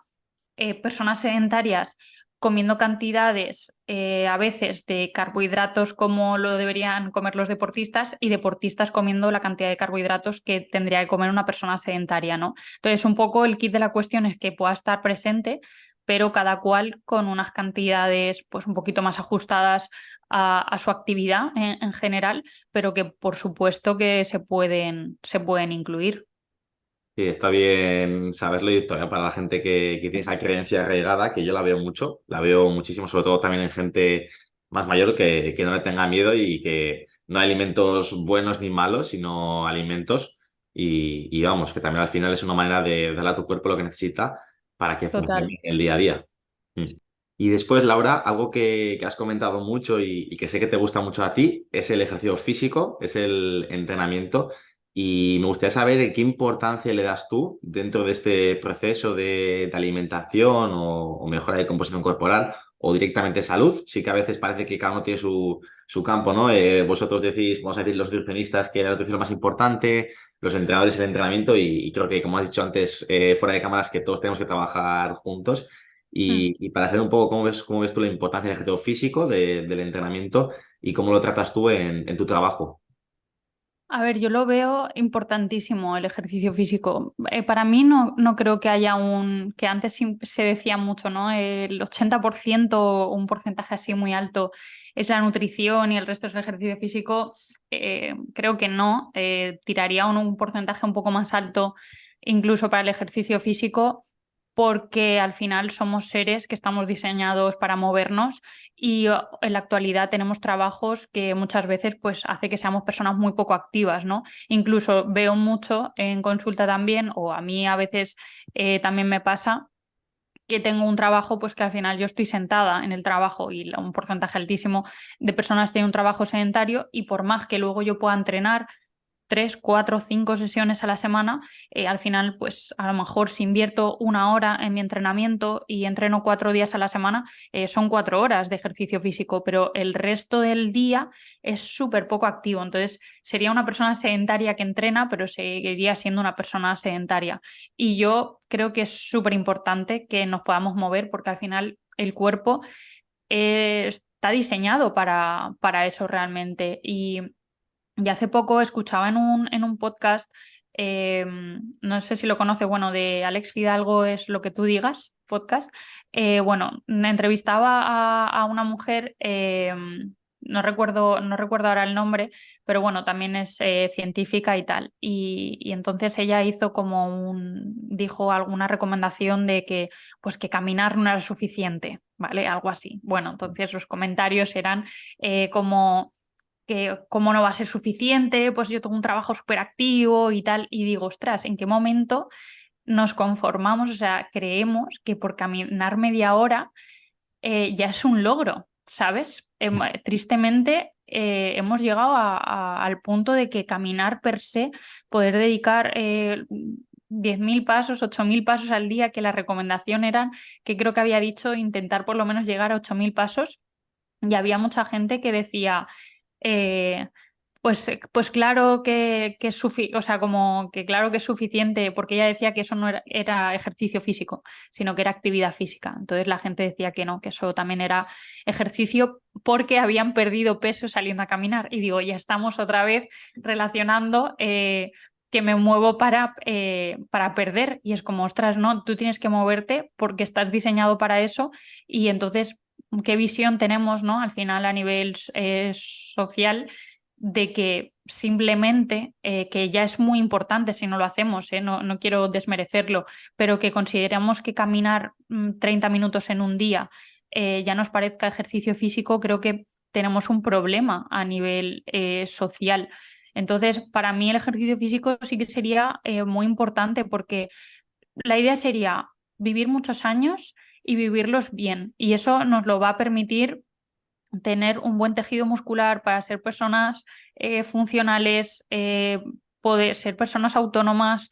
personas sedentarias comiendo cantidades a veces de carbohidratos como lo deberían comer los deportistas y deportistas comiendo la cantidad de carbohidratos que tendría que comer una persona sedentaria, ¿no? Entonces, un poco el kit de la cuestión es que pueda estar presente, pero cada cual con unas cantidades pues un poquito más ajustadas a su actividad en general, pero que por supuesto que se pueden incluir. Sí, está bien saberlo y todavía para la gente que tiene esa creencia arraigada, que yo la veo mucho, la veo muchísimo, sobre todo también en gente más mayor que no le tenga miedo y que no hay alimentos buenos ni malos, sino alimentos y vamos, que también al final es una manera de darle a tu cuerpo lo que necesita para que Total. funcione el día a día. Mm. Y después, Laura, algo que has comentado mucho y que sé que te gusta mucho a ti es el ejercicio físico, es el entrenamiento. Y me gustaría saber qué importancia le das tú dentro de este proceso de alimentación o mejora de composición corporal o directamente salud. Sí que a veces parece que cada uno tiene su campo, ¿no? Vosotros decís, vamos a decir, los nutricionistas que la nutrición es lo más importante, los entrenadores el entrenamiento y creo que, como has dicho antes, fuera de cámaras, que todos tenemos que trabajar juntos. Mm. Y para saber un poco cómo ves tú la importancia del ejercicio físico, del entrenamiento y cómo lo tratas tú en tu trabajo. A ver, yo lo veo importantísimo el ejercicio físico. Para mí no creo que haya que antes se decía mucho, ¿no? El 80%, un porcentaje así muy alto, es la nutrición y el resto es el ejercicio físico. Creo que no. Tiraría un porcentaje un poco más alto incluso para el ejercicio físico, porque al final somos seres que estamos diseñados para movernos y en la actualidad tenemos trabajos que muchas veces pues hace que seamos personas muy poco activas, ¿no? Incluso veo mucho en consulta también, o a mí a veces también me pasa que tengo un trabajo pues que al final yo estoy sentada en el trabajo y un porcentaje altísimo de personas tiene un trabajo sedentario y por más que luego yo pueda entrenar 3, 4, 5 sesiones a la semana, al final, pues a lo mejor si invierto 1 hora en mi entrenamiento y entreno 4 días a la semana, son 4 horas de ejercicio físico, pero el resto del día es súper poco activo. Entonces, sería una persona sedentaria que entrena, pero seguiría siendo una persona sedentaria. Y yo creo que es súper importante que nos podamos mover porque al final el cuerpo está diseñado para eso realmente. Y hace poco escuchaba en un podcast, eh, no sé si lo conoce, bueno, de Alex Fidalgo es Lo que tú digas, podcast. Bueno, me entrevistaba a una mujer, no recuerdo ahora el nombre, pero bueno, también es científica y tal. Y entonces ella hizo dijo alguna recomendación de que, pues que caminar no era suficiente, ¿vale? Algo así. Bueno, entonces los comentarios eran como que cómo no va a ser suficiente, pues yo tengo un trabajo súper activo y tal, y digo, ostras, ¿en qué momento nos conformamos? O sea, creemos que por caminar media hora ya es un logro, ¿sabes? Tristemente hemos llegado al punto de que caminar per se, poder dedicar 10.000 pasos, 8.000 pasos al día, que la recomendación era, que creo que había dicho, intentar por lo menos llegar a 8.000 pasos. Y había mucha gente que decía, eh, pues claro que es o sea, como que claro que es suficiente, porque ella decía que eso no era ejercicio físico, sino que era actividad física. Entonces la gente decía que no, que eso también era ejercicio porque habían perdido peso saliendo a caminar. Y digo, ya estamos otra vez relacionando que me muevo para perder. Y es como, ostras, no, tú tienes que moverte porque estás diseñado para eso. Y entonces, ¿qué visión tenemos, no? Al final, a nivel social, de que simplemente, que ya es muy importante si no lo hacemos, no quiero desmerecerlo, pero que consideramos que caminar 30 minutos en un día ya nos parezca ejercicio físico, creo que tenemos un problema a nivel social. Entonces, para mí el ejercicio físico sí que sería muy importante porque la idea sería vivir muchos años y vivirlos bien. Y eso nos lo va a permitir tener un buen tejido muscular para ser personas funcionales, poder ser personas autónomas.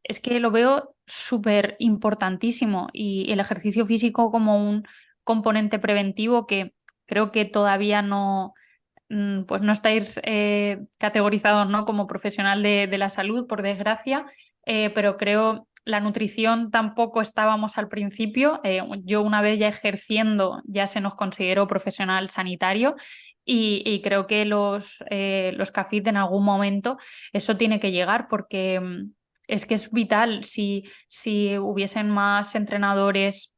Es que lo veo súper importantísimo y el ejercicio físico como un componente preventivo que creo que todavía no, pues no estáis categorizados, ¿no? Como profesional de la salud, por desgracia, pero creo la nutrición tampoco estábamos al principio. Yo una vez ya ejerciendo ya se nos consideró profesional sanitario y creo que los CAFIT en algún momento eso tiene que llegar porque es que es vital si hubiesen más entrenadores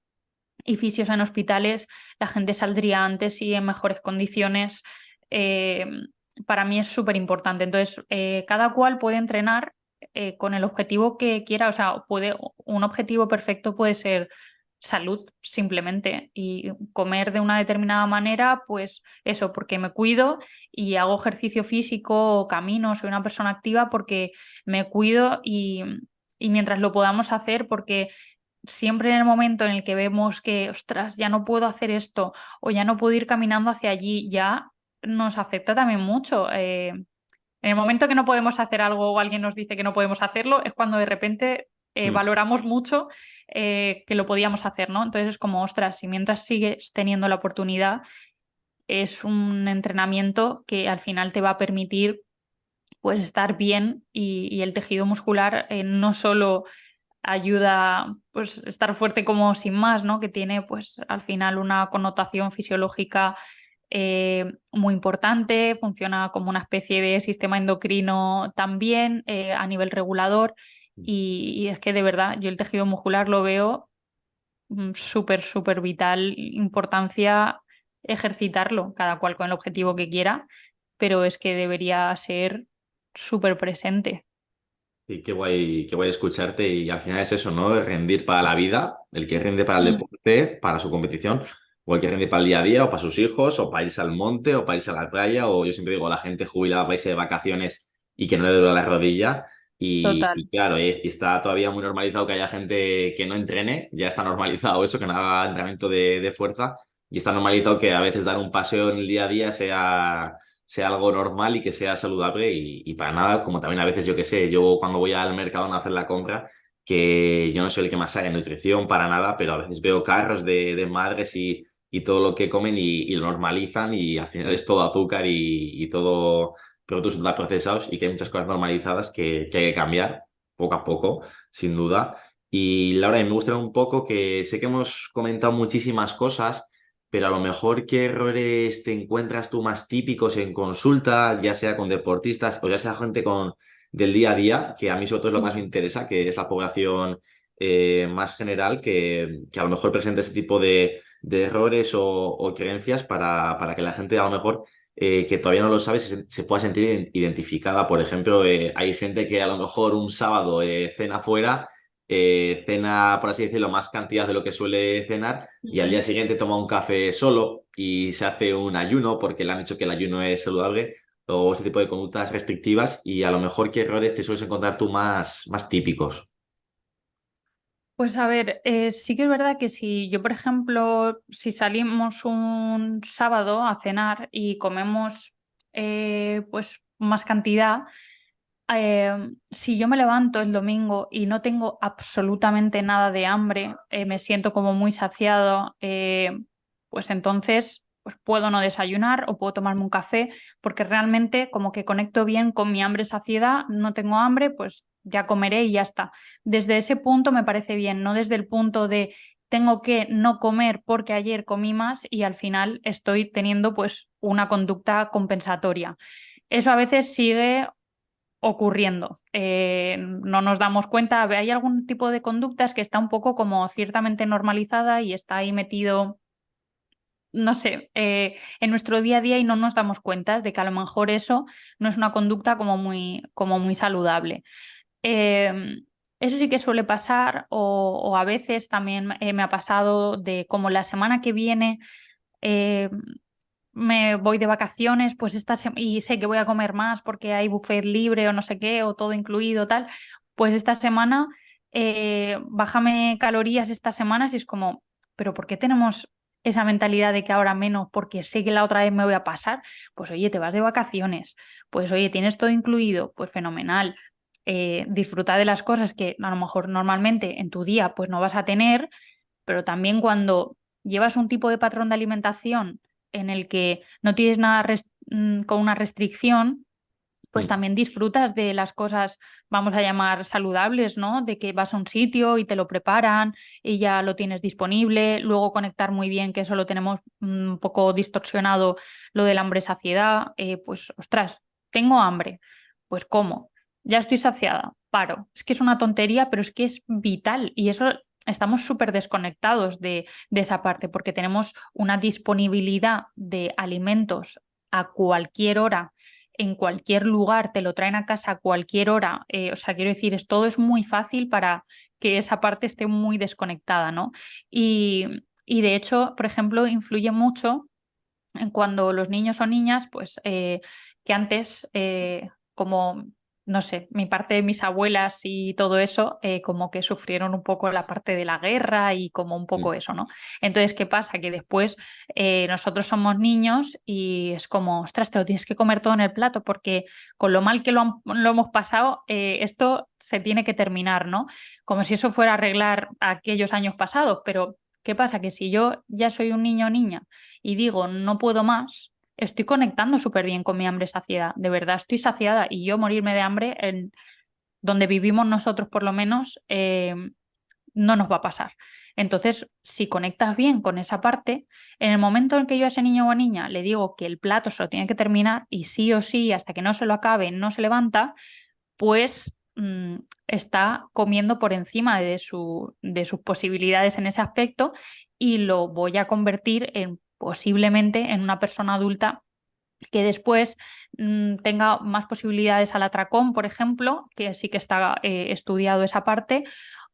y fisios en hospitales, la gente saldría antes y en mejores condiciones. eh, para mí es súper importante. Entonces, cada cual puede entrenar con el objetivo que quiera. O sea, un objetivo perfecto puede ser salud, simplemente, y comer de una determinada manera, pues eso, porque me cuido y hago ejercicio físico o camino, soy una persona activa porque me cuido y mientras lo podamos hacer, porque siempre en el momento en el que vemos que, ostras, ya no puedo hacer esto o ya no puedo ir caminando hacia allí, ya nos afecta también mucho. En el momento que no podemos hacer algo o alguien nos dice que no podemos hacerlo, es cuando de repente Mm. valoramos mucho que lo podíamos hacer, ¿no? Entonces es como, ostras, si mientras sigues teniendo la oportunidad, es un entrenamiento que al final te va a permitir pues estar bien y el tejido muscular no solo ayuda pues estar fuerte como sin más, ¿no? Que tiene pues al final una connotación fisiológica muy importante, funciona como una especie de sistema endocrino también a nivel regulador y es que de verdad yo el tejido muscular lo veo súper, súper vital, importancia ejercitarlo, cada cual con el objetivo que quiera, pero es que debería ser súper presente. Y qué guay escucharte y al final es eso, ¿no? Rendir para la vida, el que rinde para el deporte, para su competición, o el que rinde para el día a día, o para sus hijos, o para irse al monte, o para irse a la playa, o yo siempre digo, la gente jubilada para irse de vacaciones y que no le duele la rodilla. Total. Y claro, y está todavía muy normalizado que haya gente que no entrene, ya está normalizado eso, que no haga entrenamiento de fuerza, y está normalizado que a veces dar un paseo en el día a día sea algo normal y que sea saludable y para nada, como también a veces yo que sé, yo cuando voy al mercado a hacer la compra, que yo no soy el que más sabe en nutrición para nada, pero a veces veo carros de madres y todo lo que comen y lo normalizan y al final es todo azúcar y todo productos ultraprocesados y que hay muchas cosas normalizadas que hay que cambiar poco a poco, sin duda. Y Laura, a mí me gustaría un poco que sé que hemos comentado muchísimas cosas, pero a lo mejor, ¿qué errores te encuentras tú más típicos en consulta, ya sea con deportistas o ya sea gente del día a día, que a mí sobre todo es lo que más me interesa, que es la población más general, que a lo mejor presenta ese tipo de errores o creencias para que la gente a lo mejor que todavía no lo sabe se pueda sentir identificada? Por ejemplo, hay gente que a lo mejor un sábado cena fuera, cena, por así decirlo, más cantidad de lo que suele cenar y al día siguiente toma un café solo y se hace un ayuno porque le han dicho que el ayuno es saludable o ese tipo de conductas restrictivas y a lo mejor qué errores te sueles encontrar tú más típicos. Pues a ver, sí que es verdad que si yo, por ejemplo, si salimos un sábado a cenar y comemos pues más cantidad, Si yo me levanto el domingo y no tengo absolutamente nada de hambre, me siento como muy saciado, pues entonces pues puedo no desayunar o puedo tomarme un café, porque realmente como que conecto bien con mi hambre-saciedad, no tengo hambre, pues ya comeré y ya está. Desde ese punto me parece bien, no desde el punto de tengo que no comer porque ayer comí más y al final estoy teniendo pues una conducta compensatoria. Eso a veces sigue ocurriendo. No nos damos cuenta, hay algún tipo de conductas que está un poco como ciertamente normalizada y está ahí metido, no sé, en nuestro día a día y no nos damos cuenta de que a lo mejor eso no es una conducta como muy saludable. Eh, Eso sí que suele pasar o a veces también me ha pasado de como la semana que viene eh, me voy de vacaciones, pues y sé que voy a comer más porque hay buffet libre o no sé qué, o todo incluido, tal, pues esta semana bájame calorías estas semanas y es como, pero ¿por qué tenemos esa mentalidad de que ahora menos porque sé que la otra vez me voy a pasar? Pues oye, te vas de vacaciones, pues oye, tienes todo incluido, pues fenomenal. Disfruta de las cosas que a lo mejor normalmente en tu día pues no vas a tener, pero también cuando llevas un tipo de patrón de alimentación en el que no tienes nada con una restricción, pues Mm. también disfrutas de las cosas, vamos a llamar saludables, ¿no? De que vas a un sitio y te lo preparan y ya lo tienes disponible, luego conectar muy bien, que eso lo tenemos un poco distorsionado, lo del hambre-saciedad, pues ostras, tengo hambre, pues ¿cómo? Ya estoy saciada, paro. Es que es una tontería, pero es que es vital y eso estamos súper desconectados de esa parte porque tenemos una disponibilidad de alimentos a cualquier hora en cualquier lugar, te lo traen a casa a cualquier hora. O sea, quiero decir, todo es muy fácil para que esa parte esté muy desconectada, ¿no? Y de hecho, por ejemplo, influye mucho en cuando los niños o niñas, pues que antes, como, no sé, mi parte de mis abuelas y todo eso, como que sufrieron un poco la parte de la guerra y como un poco Mm. eso, ¿no? Entonces, ¿qué pasa? Que después nosotros somos niños y es como, ostras, te lo tienes que comer todo en el plato porque con lo mal que lo hemos pasado, esto se tiene que terminar, ¿no? Como si eso fuera a arreglar aquellos años pasados, pero ¿qué pasa? Que si yo ya soy un niño o niña y digo no puedo más, estoy conectando súper bien con mi hambre-saciedad. De verdad, estoy saciada y yo morirme de hambre en donde vivimos nosotros por lo menos no nos va a pasar. Entonces, si conectas bien con esa parte, en el momento en que yo a ese niño o niña le digo que el plato se lo tiene que terminar y sí o sí, hasta que no se lo acabe, no se levanta, pues está comiendo por encima de sus posibilidades en ese aspecto y lo voy a convertir en posiblemente en una persona adulta que después tenga más posibilidades al atracón, por ejemplo, que sí que está estudiado esa parte,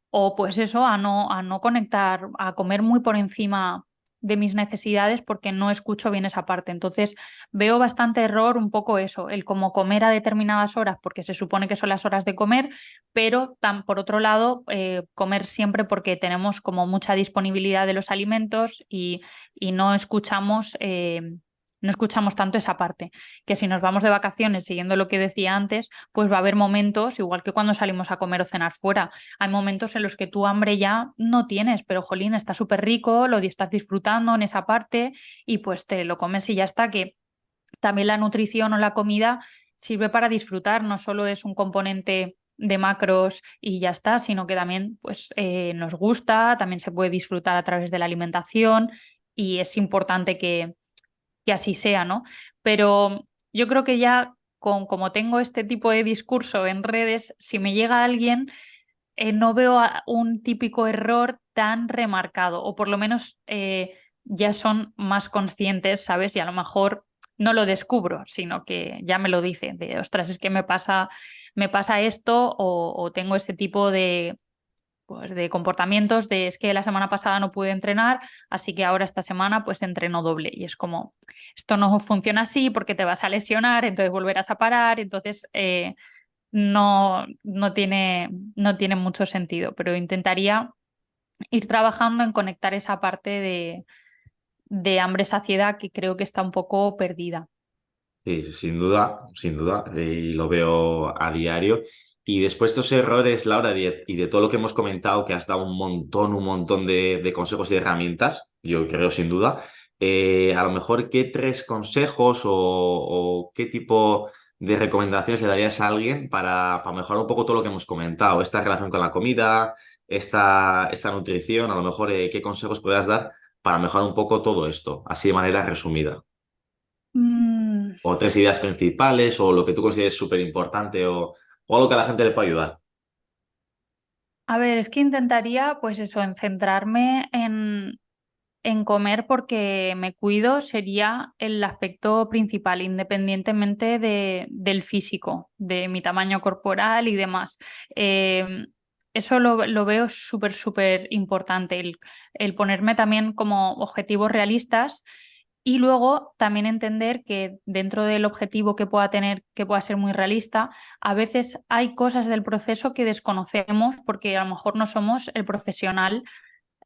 o pues eso, a no conectar, a comer muy por encima de mis necesidades porque no escucho bien esa parte. Entonces veo bastante error un poco eso, el como comer a determinadas horas porque se supone que son las horas de comer, pero por otro lado comer siempre porque tenemos como mucha disponibilidad de los alimentos y no escuchamos... no escuchamos tanto esa parte, que si nos vamos de vacaciones, siguiendo lo que decía antes, pues va a haber momentos, igual que cuando salimos a comer o cenar fuera, hay momentos en los que tu hambre ya no tienes, pero jolín, está súper rico, lo estás disfrutando en esa parte y pues te lo comes y ya está, que también la nutrición o la comida sirve para disfrutar, no solo es un componente de macros y ya está, sino que también pues nos gusta, también se puede disfrutar a través de la alimentación y es importante que así sea, ¿no? Pero yo creo que ya como tengo este tipo de discurso en redes, si me llega alguien no veo un típico error tan remarcado, o por lo menos ya son más conscientes, ¿sabes? Y a lo mejor no lo descubro, sino que ya me lo dicen, de ostras, es que me pasa esto, o tengo ese tipo de, pues, de comportamientos de es que la semana pasada no pude entrenar, así que ahora esta semana pues entreno doble. Y es como, esto no funciona así porque te vas a lesionar, entonces volverás a parar, entonces no tiene mucho sentido, pero intentaría ir trabajando en conectar esa parte de hambre-saciedad que creo que está un poco perdida. Sí, sí, sin duda, y lo veo a diario. Y después de estos errores, Laura, y de todo lo que hemos comentado, que has dado un montón de consejos y de herramientas, yo creo sin duda, a lo mejor, ¿qué tres consejos o qué tipo de recomendaciones le darías a alguien para mejorar un poco todo lo que hemos comentado? Esta relación con la comida, esta nutrición, a lo mejor, ¿qué consejos podrías dar para mejorar un poco todo esto, así de manera resumida? Mm, O tres ideas principales o lo que tú consideres súper importante o algo que a la gente le pueda ayudar. a ver, es que intentaría, pues eso, en centrarme en comer porque me cuido sería el aspecto principal, independientemente del físico, de mi tamaño corporal y demás. Eh, Eso lo veo súper, súper importante, el ponerme también como objetivos realistas y luego también entender que dentro del objetivo que pueda tener, que pueda ser muy realista, a veces hay cosas del proceso que desconocemos porque a lo mejor no somos el profesional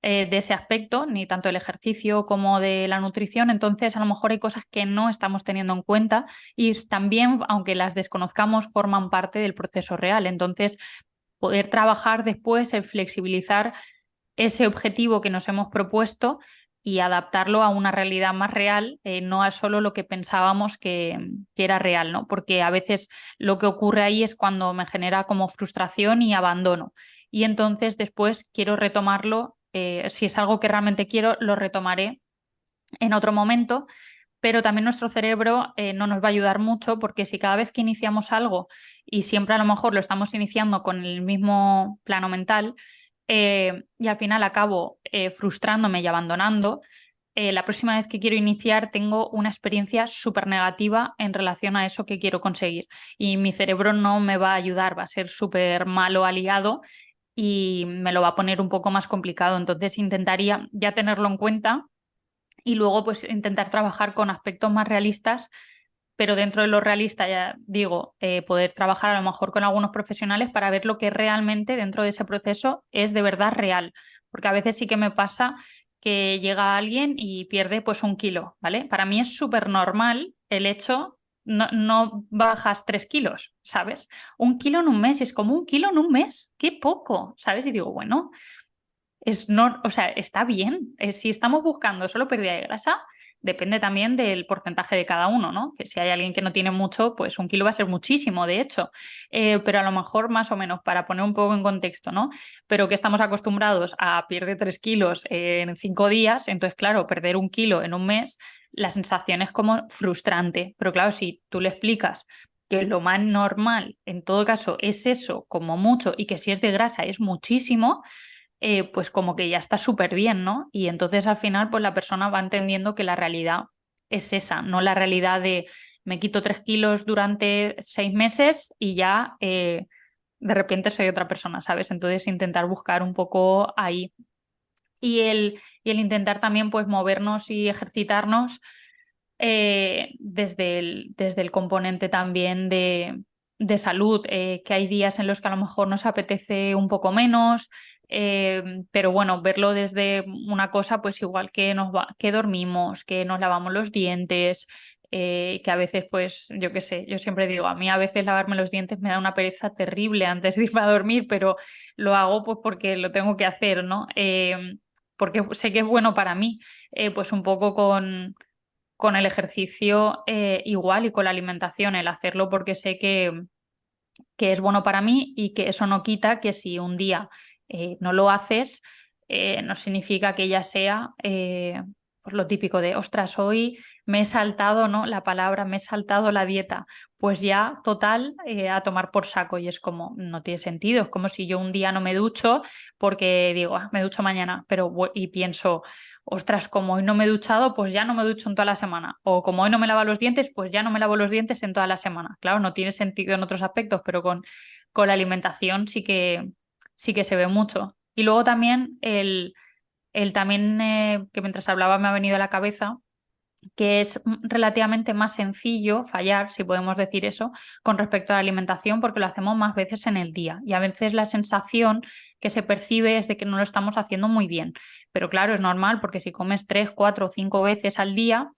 de ese aspecto, ni tanto del ejercicio como de la nutrición. Entonces, a lo mejor hay cosas que no estamos teniendo en cuenta y también, aunque las desconozcamos, forman parte del proceso real. Entonces, poder trabajar después el flexibilizar ese objetivo que nos hemos propuesto y adaptarlo a una realidad más real, no a solo lo que pensábamos que era real, ¿no? Porque a veces lo que ocurre ahí es cuando me genera como frustración y abandono. Y entonces después quiero retomarlo, si es algo que realmente quiero, lo retomaré en otro momento, pero también nuestro cerebro no nos va a ayudar mucho porque si cada vez que iniciamos algo y siempre a lo mejor lo estamos iniciando con el mismo plano mental y al final acabo frustrándome y abandonando, la próxima vez que quiero iniciar tengo una experiencia súper negativa en relación a eso que quiero conseguir y mi cerebro no me va a ayudar, va a ser súper malo aliado y me lo va a poner un poco más complicado. Entonces intentaría ya tenerlo en cuenta y luego pues intentar trabajar con aspectos más realistas, pero dentro de lo realista, ya digo, poder trabajar a lo mejor con algunos profesionales para ver lo que realmente dentro de ese proceso es de verdad real, porque a veces sí que me pasa que llega alguien y pierde pues 1 kilo, ¿vale? Para mí es súper normal el hecho, no bajas 3 kilos, ¿sabes? 1 kilo en un mes, es como 1 kilo en un mes, qué poco, ¿sabes? Y digo, bueno, no, o sea, está bien. Si estamos buscando solo pérdida de grasa, depende también del porcentaje de cada uno, ¿no? Que si hay alguien que no tiene mucho, pues 1 kilo va a ser muchísimo, de hecho. Pero a lo mejor más o menos, para poner un poco en contexto, ¿no? Pero que estamos acostumbrados a perder 3 kilos en 5 días, entonces, claro, perder 1 kilo en un mes, la sensación es como frustrante. Pero claro, si tú le explicas que lo más normal, en todo caso, es eso, como mucho, y que si es de grasa es muchísimo, pues como que ya está súper bien, ¿no? Y entonces al final pues la persona va entendiendo que la realidad es esa, no la realidad de me quito 3 kilos durante 6 meses y ya de repente soy otra persona, ¿sabes? Entonces intentar buscar un poco ahí. Y el intentar también pues movernos y ejercitarnos desde el componente también de salud, que hay días en los que a lo mejor nos apetece un poco menos, pero bueno, verlo desde una cosa, pues igual que dormimos, que nos lavamos los dientes. Que a veces, pues, yo qué sé, yo siempre digo, a mí a veces lavarme los dientes me da una pereza terrible antes de irme a dormir, pero lo hago pues porque lo tengo que hacer, ¿no? Porque sé que es bueno para mí, pues un poco con el ejercicio igual y con la alimentación, el hacerlo porque sé que es bueno para mí y que eso no quita que si un día no lo haces, no significa que ya sea pues lo típico de, ostras, hoy me he saltado, ¿no? La palabra, me he saltado la dieta. Pues ya, total, a tomar por saco. Y es como, no tiene sentido. Es como si yo un día no me ducho porque digo, "Ah, me ducho mañana", pero y pienso, ostras, como hoy no me he duchado, pues ya no me ducho en toda la semana. O como hoy no me lavo los dientes, pues ya no me lavo los dientes en toda la semana. Claro, no tiene sentido en otros aspectos, pero con la alimentación sí que se ve mucho. Y luego también el también que mientras hablaba me ha venido a la cabeza que es relativamente más sencillo fallar, si podemos decir eso, con respecto a la alimentación, porque lo hacemos más veces en el día. Y a veces la sensación que se percibe es de que no lo estamos haciendo muy bien. Pero claro, es normal porque si comes 3, 4 o 5 veces al día,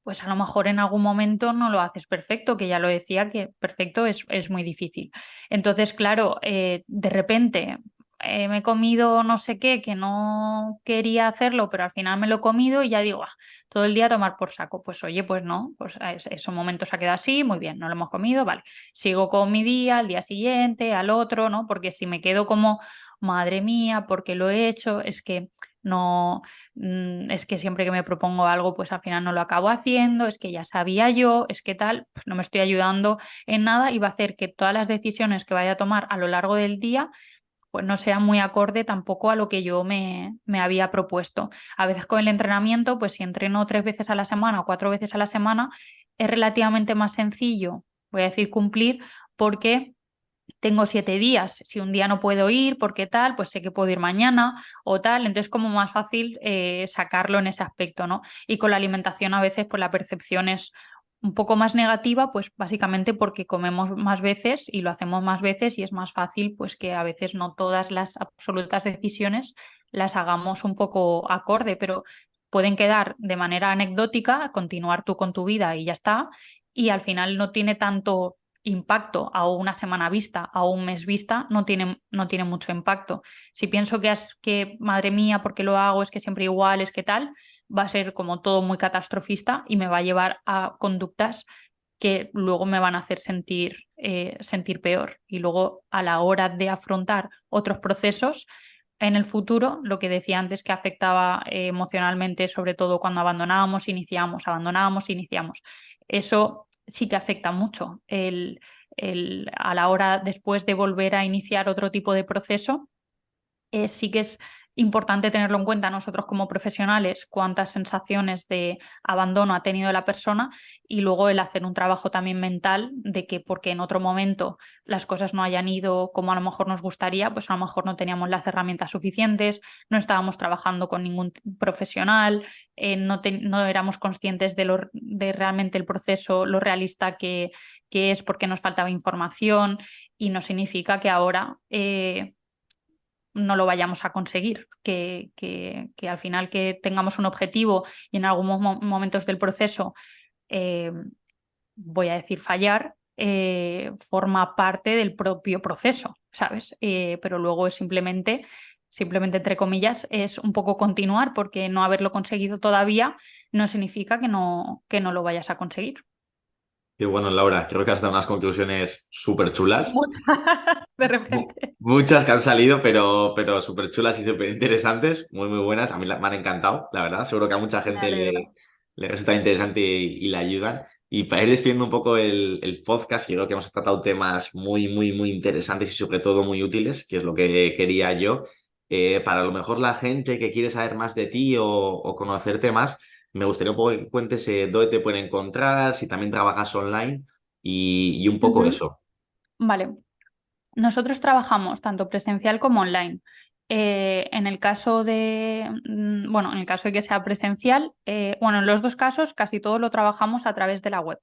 pues a lo mejor en algún momento no lo haces perfecto, que ya lo decía, que perfecto es muy difícil. Entonces, claro, de repente me he comido no sé qué, que no quería hacerlo, pero al final me lo he comido y ya digo, "Ah, todo el día a tomar por saco". Pues oye, pues no, pues ese momento se ha quedado así, muy bien, no lo hemos comido, vale. Sigo con mi día, al día siguiente, al otro, ¿no? Porque si me quedo como, madre mía, ¿por qué lo he hecho? Es que no, es que siempre que me propongo algo, pues al final no lo acabo haciendo, es que ya sabía yo, es que tal, pues no me estoy ayudando en nada y va a hacer que todas las decisiones que vaya a tomar a lo largo del día pues no sea muy acorde tampoco a lo que yo me había propuesto. A veces con el entrenamiento, pues si entreno 3 veces a la semana o 4 veces a la semana, es relativamente más sencillo, voy a decir cumplir, porque tengo 7 días. Si un día no puedo ir, porque tal, pues sé que puedo ir mañana o tal. Entonces, como más fácil sacarlo en ese aspecto, ¿no? Y con la alimentación a veces, pues la percepción es un poco más negativa, pues básicamente porque comemos más veces y lo hacemos más veces y es más fácil, pues que a veces no todas las absolutas decisiones las hagamos un poco acorde, pero pueden quedar de manera anecdótica, continuar tú con tu vida y ya está, y al final no tiene tanto impacto a una semana vista, a un mes vista, no tiene mucho impacto. Si pienso que, madre mía, ¿por qué lo hago? Es que siempre igual, es que tal, va a ser como todo muy catastrofista y me va a llevar a conductas que luego me van a hacer sentir peor. Y luego a la hora de afrontar otros procesos en el futuro, lo que decía antes que afectaba emocionalmente, sobre todo cuando abandonábamos, iniciamos. Eso sí que afecta mucho a la hora después de volver a iniciar otro tipo de proceso. Sí que es importante tenerlo en cuenta nosotros como profesionales, cuántas sensaciones de abandono ha tenido la persona y luego el hacer un trabajo también mental de que porque en otro momento las cosas no hayan ido como a lo mejor nos gustaría, pues a lo mejor no teníamos las herramientas suficientes, no estábamos trabajando con ningún profesional, no éramos conscientes de realmente el proceso, lo realista que es porque nos faltaba información y no significa que ahora no lo vayamos a conseguir, que al final que tengamos un objetivo y en algunos momentos del proceso, eh, voy a decir fallar, forma parte del propio proceso, ¿sabes? Pero luego es simplemente entre comillas, es un poco continuar porque no haberlo conseguido todavía no significa que no lo vayas a conseguir. Y bueno, Laura, creo que has dado unas conclusiones súper chulas. Muchas, de repente. Muchas que han salido, pero súper chulas y súper interesantes, muy, muy buenas. A mí me han encantado, la verdad. Seguro que a mucha Me gente alegro. le resulta interesante y le ayudan. Y para ir despidiendo un poco el podcast, yo creo que hemos tratado temas muy, muy, muy interesantes y sobre todo muy útiles, que es lo que quería yo. Para lo mejor la gente que quiere saber más de ti o conocerte más, me gustaría un poco que cuentes dónde te pueden encontrar, si también trabajas online y un poco Ujú. eso. Vale. Nosotros trabajamos tanto presencial como online. Bueno, en el caso de que sea presencial, bueno, en los dos casos casi todo lo trabajamos a través de la web.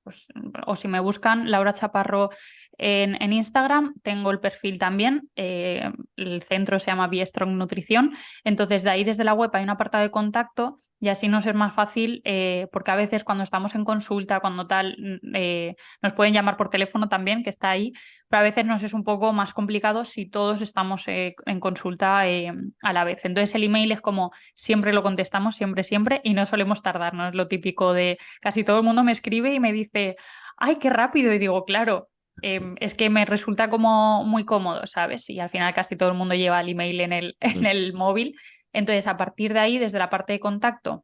Pues, o si me buscan Laura Chaparro en Instagram, tengo el perfil también. El centro se llama Be Strong Nutrición. Entonces, de ahí desde la web hay un apartado de contacto y así nos es más fácil, porque a veces cuando estamos en consulta, cuando tal, nos pueden llamar por teléfono también, que está ahí, pero a veces nos es un poco más complicado si todos estamos en consulta a la vez. Entonces el email es como siempre lo contestamos, siempre, siempre, y no solemos tardar, no es lo típico de casi todo el mundo me escribe y me dice, ¡ay, qué rápido! Y digo, claro. Es que me resulta como muy cómodo, ¿sabes? Y al final casi todo el mundo lleva el email en el móvil. Entonces, a partir de ahí, desde la parte de contacto,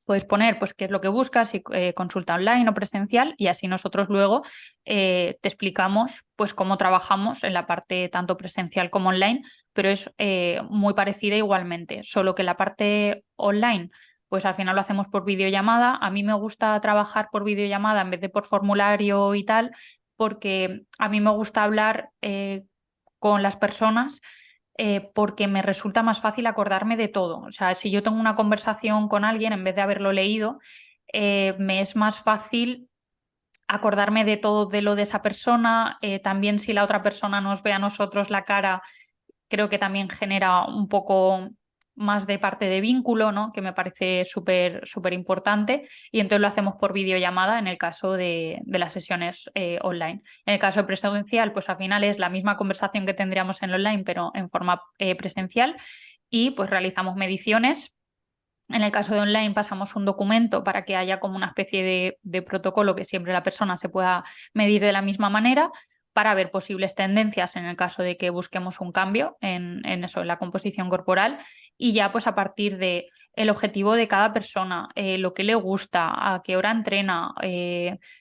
puedes poner pues qué es lo que buscas, si consulta online o presencial, y así nosotros luego te explicamos pues cómo trabajamos en la parte tanto presencial como online, pero es muy parecida igualmente, solo que la parte online pues al final lo hacemos por videollamada. A mí me gusta trabajar por videollamada en vez de por formulario y tal, porque a mí me gusta hablar con las personas, porque me resulta más fácil acordarme de todo. O sea, si yo tengo una conversación con alguien en vez de haberlo leído, me es más fácil acordarme de todo de lo de esa persona. También si la otra persona nos ve a nosotros la cara, creo que también genera un poco más de parte de vínculo, ¿no? Que me parece súper importante, y entonces lo hacemos por videollamada en el caso de las sesiones online. En el caso de presencial, pues al final es la misma conversación que tendríamos en online, pero en forma presencial, y pues realizamos mediciones. En el caso de online pasamos un documento para que haya como una especie de protocolo que siempre la persona se pueda medir de la misma manera, para ver posibles tendencias en el caso de que busquemos un cambio en eso, en la composición corporal, y ya pues a partir de el objetivo de cada persona, lo que le gusta, a qué hora entrena,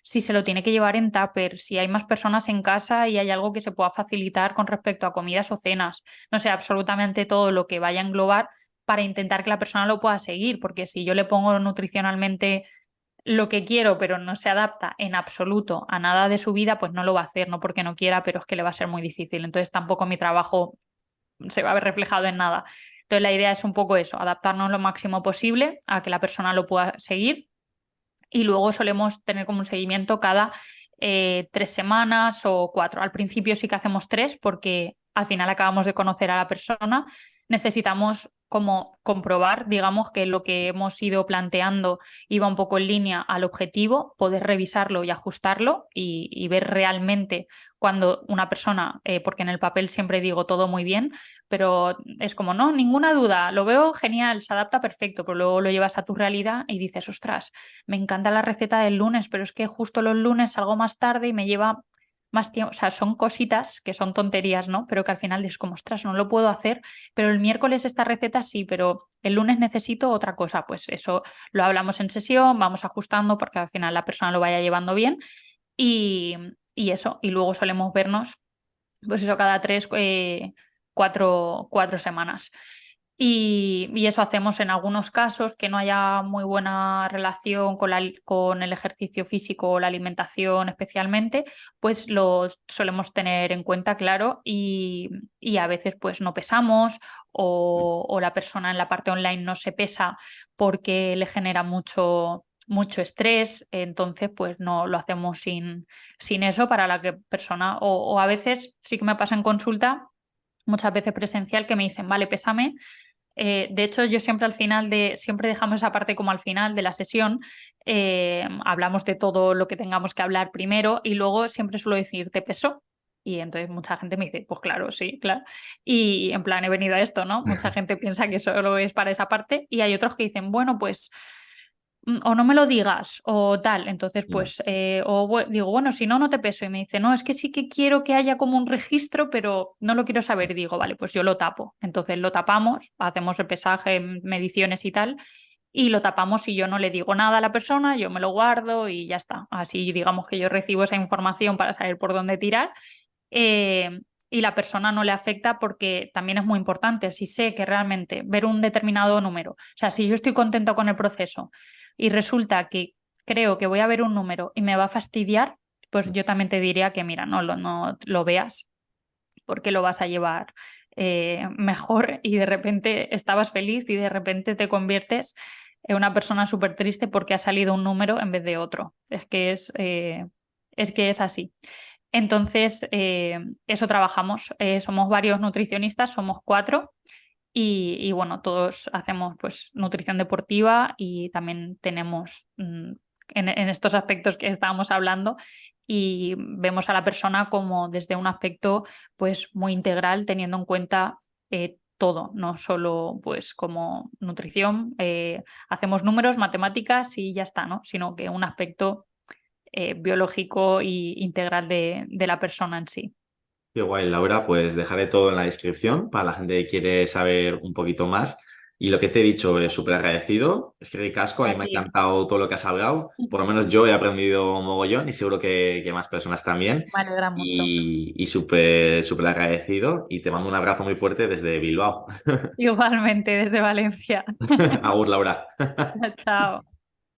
si se lo tiene que llevar en tupper, si hay más personas en casa y hay algo que se pueda facilitar con respecto a comidas o cenas, no sé, absolutamente todo lo que vaya a englobar, para intentar que la persona lo pueda seguir, porque si yo le pongo nutricionalmente lo que quiero, pero no se adapta en absoluto a nada de su vida, pues no lo va a hacer, no porque no quiera, pero es que le va a ser muy difícil. Entonces tampoco mi trabajo se va a ver reflejado en nada. Entonces la idea es un poco eso, adaptarnos lo máximo posible a que la persona lo pueda seguir, y luego solemos tener como un seguimiento cada 3 semanas o 4. Al principio sí que hacemos 3 porque al final acabamos de conocer a la persona. Necesitamos como comprobar, digamos, que lo que hemos ido planteando iba un poco en línea al objetivo, poder revisarlo y ajustarlo, y ver realmente cuando una persona, porque en el papel siempre digo todo muy bien, pero es como, no, ninguna duda, lo veo genial, se adapta perfecto, pero luego lo llevas a tu realidad y dices, ostras, me encanta la receta del lunes, pero es que justo los lunes salgo más tarde y me lleva más tiempo. O sea, son cositas que son tonterías, ¿no? Pero que al final dices como, ostras, no lo puedo hacer, pero el miércoles esta receta sí, pero el lunes necesito otra cosa. Pues eso lo hablamos en sesión, vamos ajustando porque al final la persona lo vaya llevando bien, y, y eso. Y luego solemos vernos, pues eso, cada 4 semanas. Y eso hacemos en algunos casos que no haya muy buena relación con el ejercicio físico o la alimentación especialmente, pues lo solemos tener en cuenta, claro, y a veces pues no pesamos, o la persona en la parte online no se pesa porque le genera mucho estrés, entonces pues no lo hacemos sin eso, para la que persona, o a veces sí que me pasa en consulta, muchas veces presencial, que me dicen, vale, pésame. De hecho, yo siempre al final siempre dejamos esa parte como al final de la sesión, hablamos de todo lo que tengamos que hablar primero, y luego siempre suelo decir, ¿te pesó? Y entonces mucha gente me dice, pues claro, sí, claro. Y en plan, he venido a esto, ¿no? Mucha gente piensa que solo es para esa parte, y hay otros que dicen, bueno, pues o no me lo digas o tal. Entonces, pues, digo, bueno, si no, no te peso. Y me dice, no, es que sí que quiero que haya como un registro, pero no lo quiero saber. Y digo, vale, pues yo lo tapo. Entonces lo tapamos, hacemos el pesaje, mediciones y tal, y lo tapamos, y yo no le digo nada a la persona, yo me lo guardo y ya está. Así digamos que yo recibo esa información para saber por dónde tirar. Y la persona no le afecta, porque también es muy importante, si sé que realmente ver un determinado número, o sea, si yo estoy contento con el proceso y resulta que creo que voy a ver un número y me va a fastidiar, pues yo también te diría que mira, no lo veas, porque lo vas a llevar mejor, y de repente estabas feliz y de repente te conviertes en una persona súper triste porque ha salido un número en vez de otro. Es que es así. Entonces, eso trabajamos. Somos varios nutricionistas, somos 4, y bueno, todos hacemos pues nutrición deportiva, y también tenemos en estos aspectos que estábamos hablando, y vemos a la persona como desde un aspecto pues muy integral, teniendo en cuenta todo, no solo pues como nutrición, hacemos números, matemáticas y ya está, ¿no? Sino que un aspecto biológico y integral de la persona en sí. Qué guay, Laura, pues dejaré todo en la descripción para la gente que quiere saber un poquito más. Y lo que te he dicho, es súper agradecido. Es que ricasco, a mí A me ha ti. encantado todo lo que has hablado. Por lo menos yo he aprendido mogollón, y seguro que más personas también. Me alegra mucho. Y súper agradecido. Y te mando un abrazo muy fuerte desde Bilbao. Igualmente desde Valencia. Agur, Laura. Chao.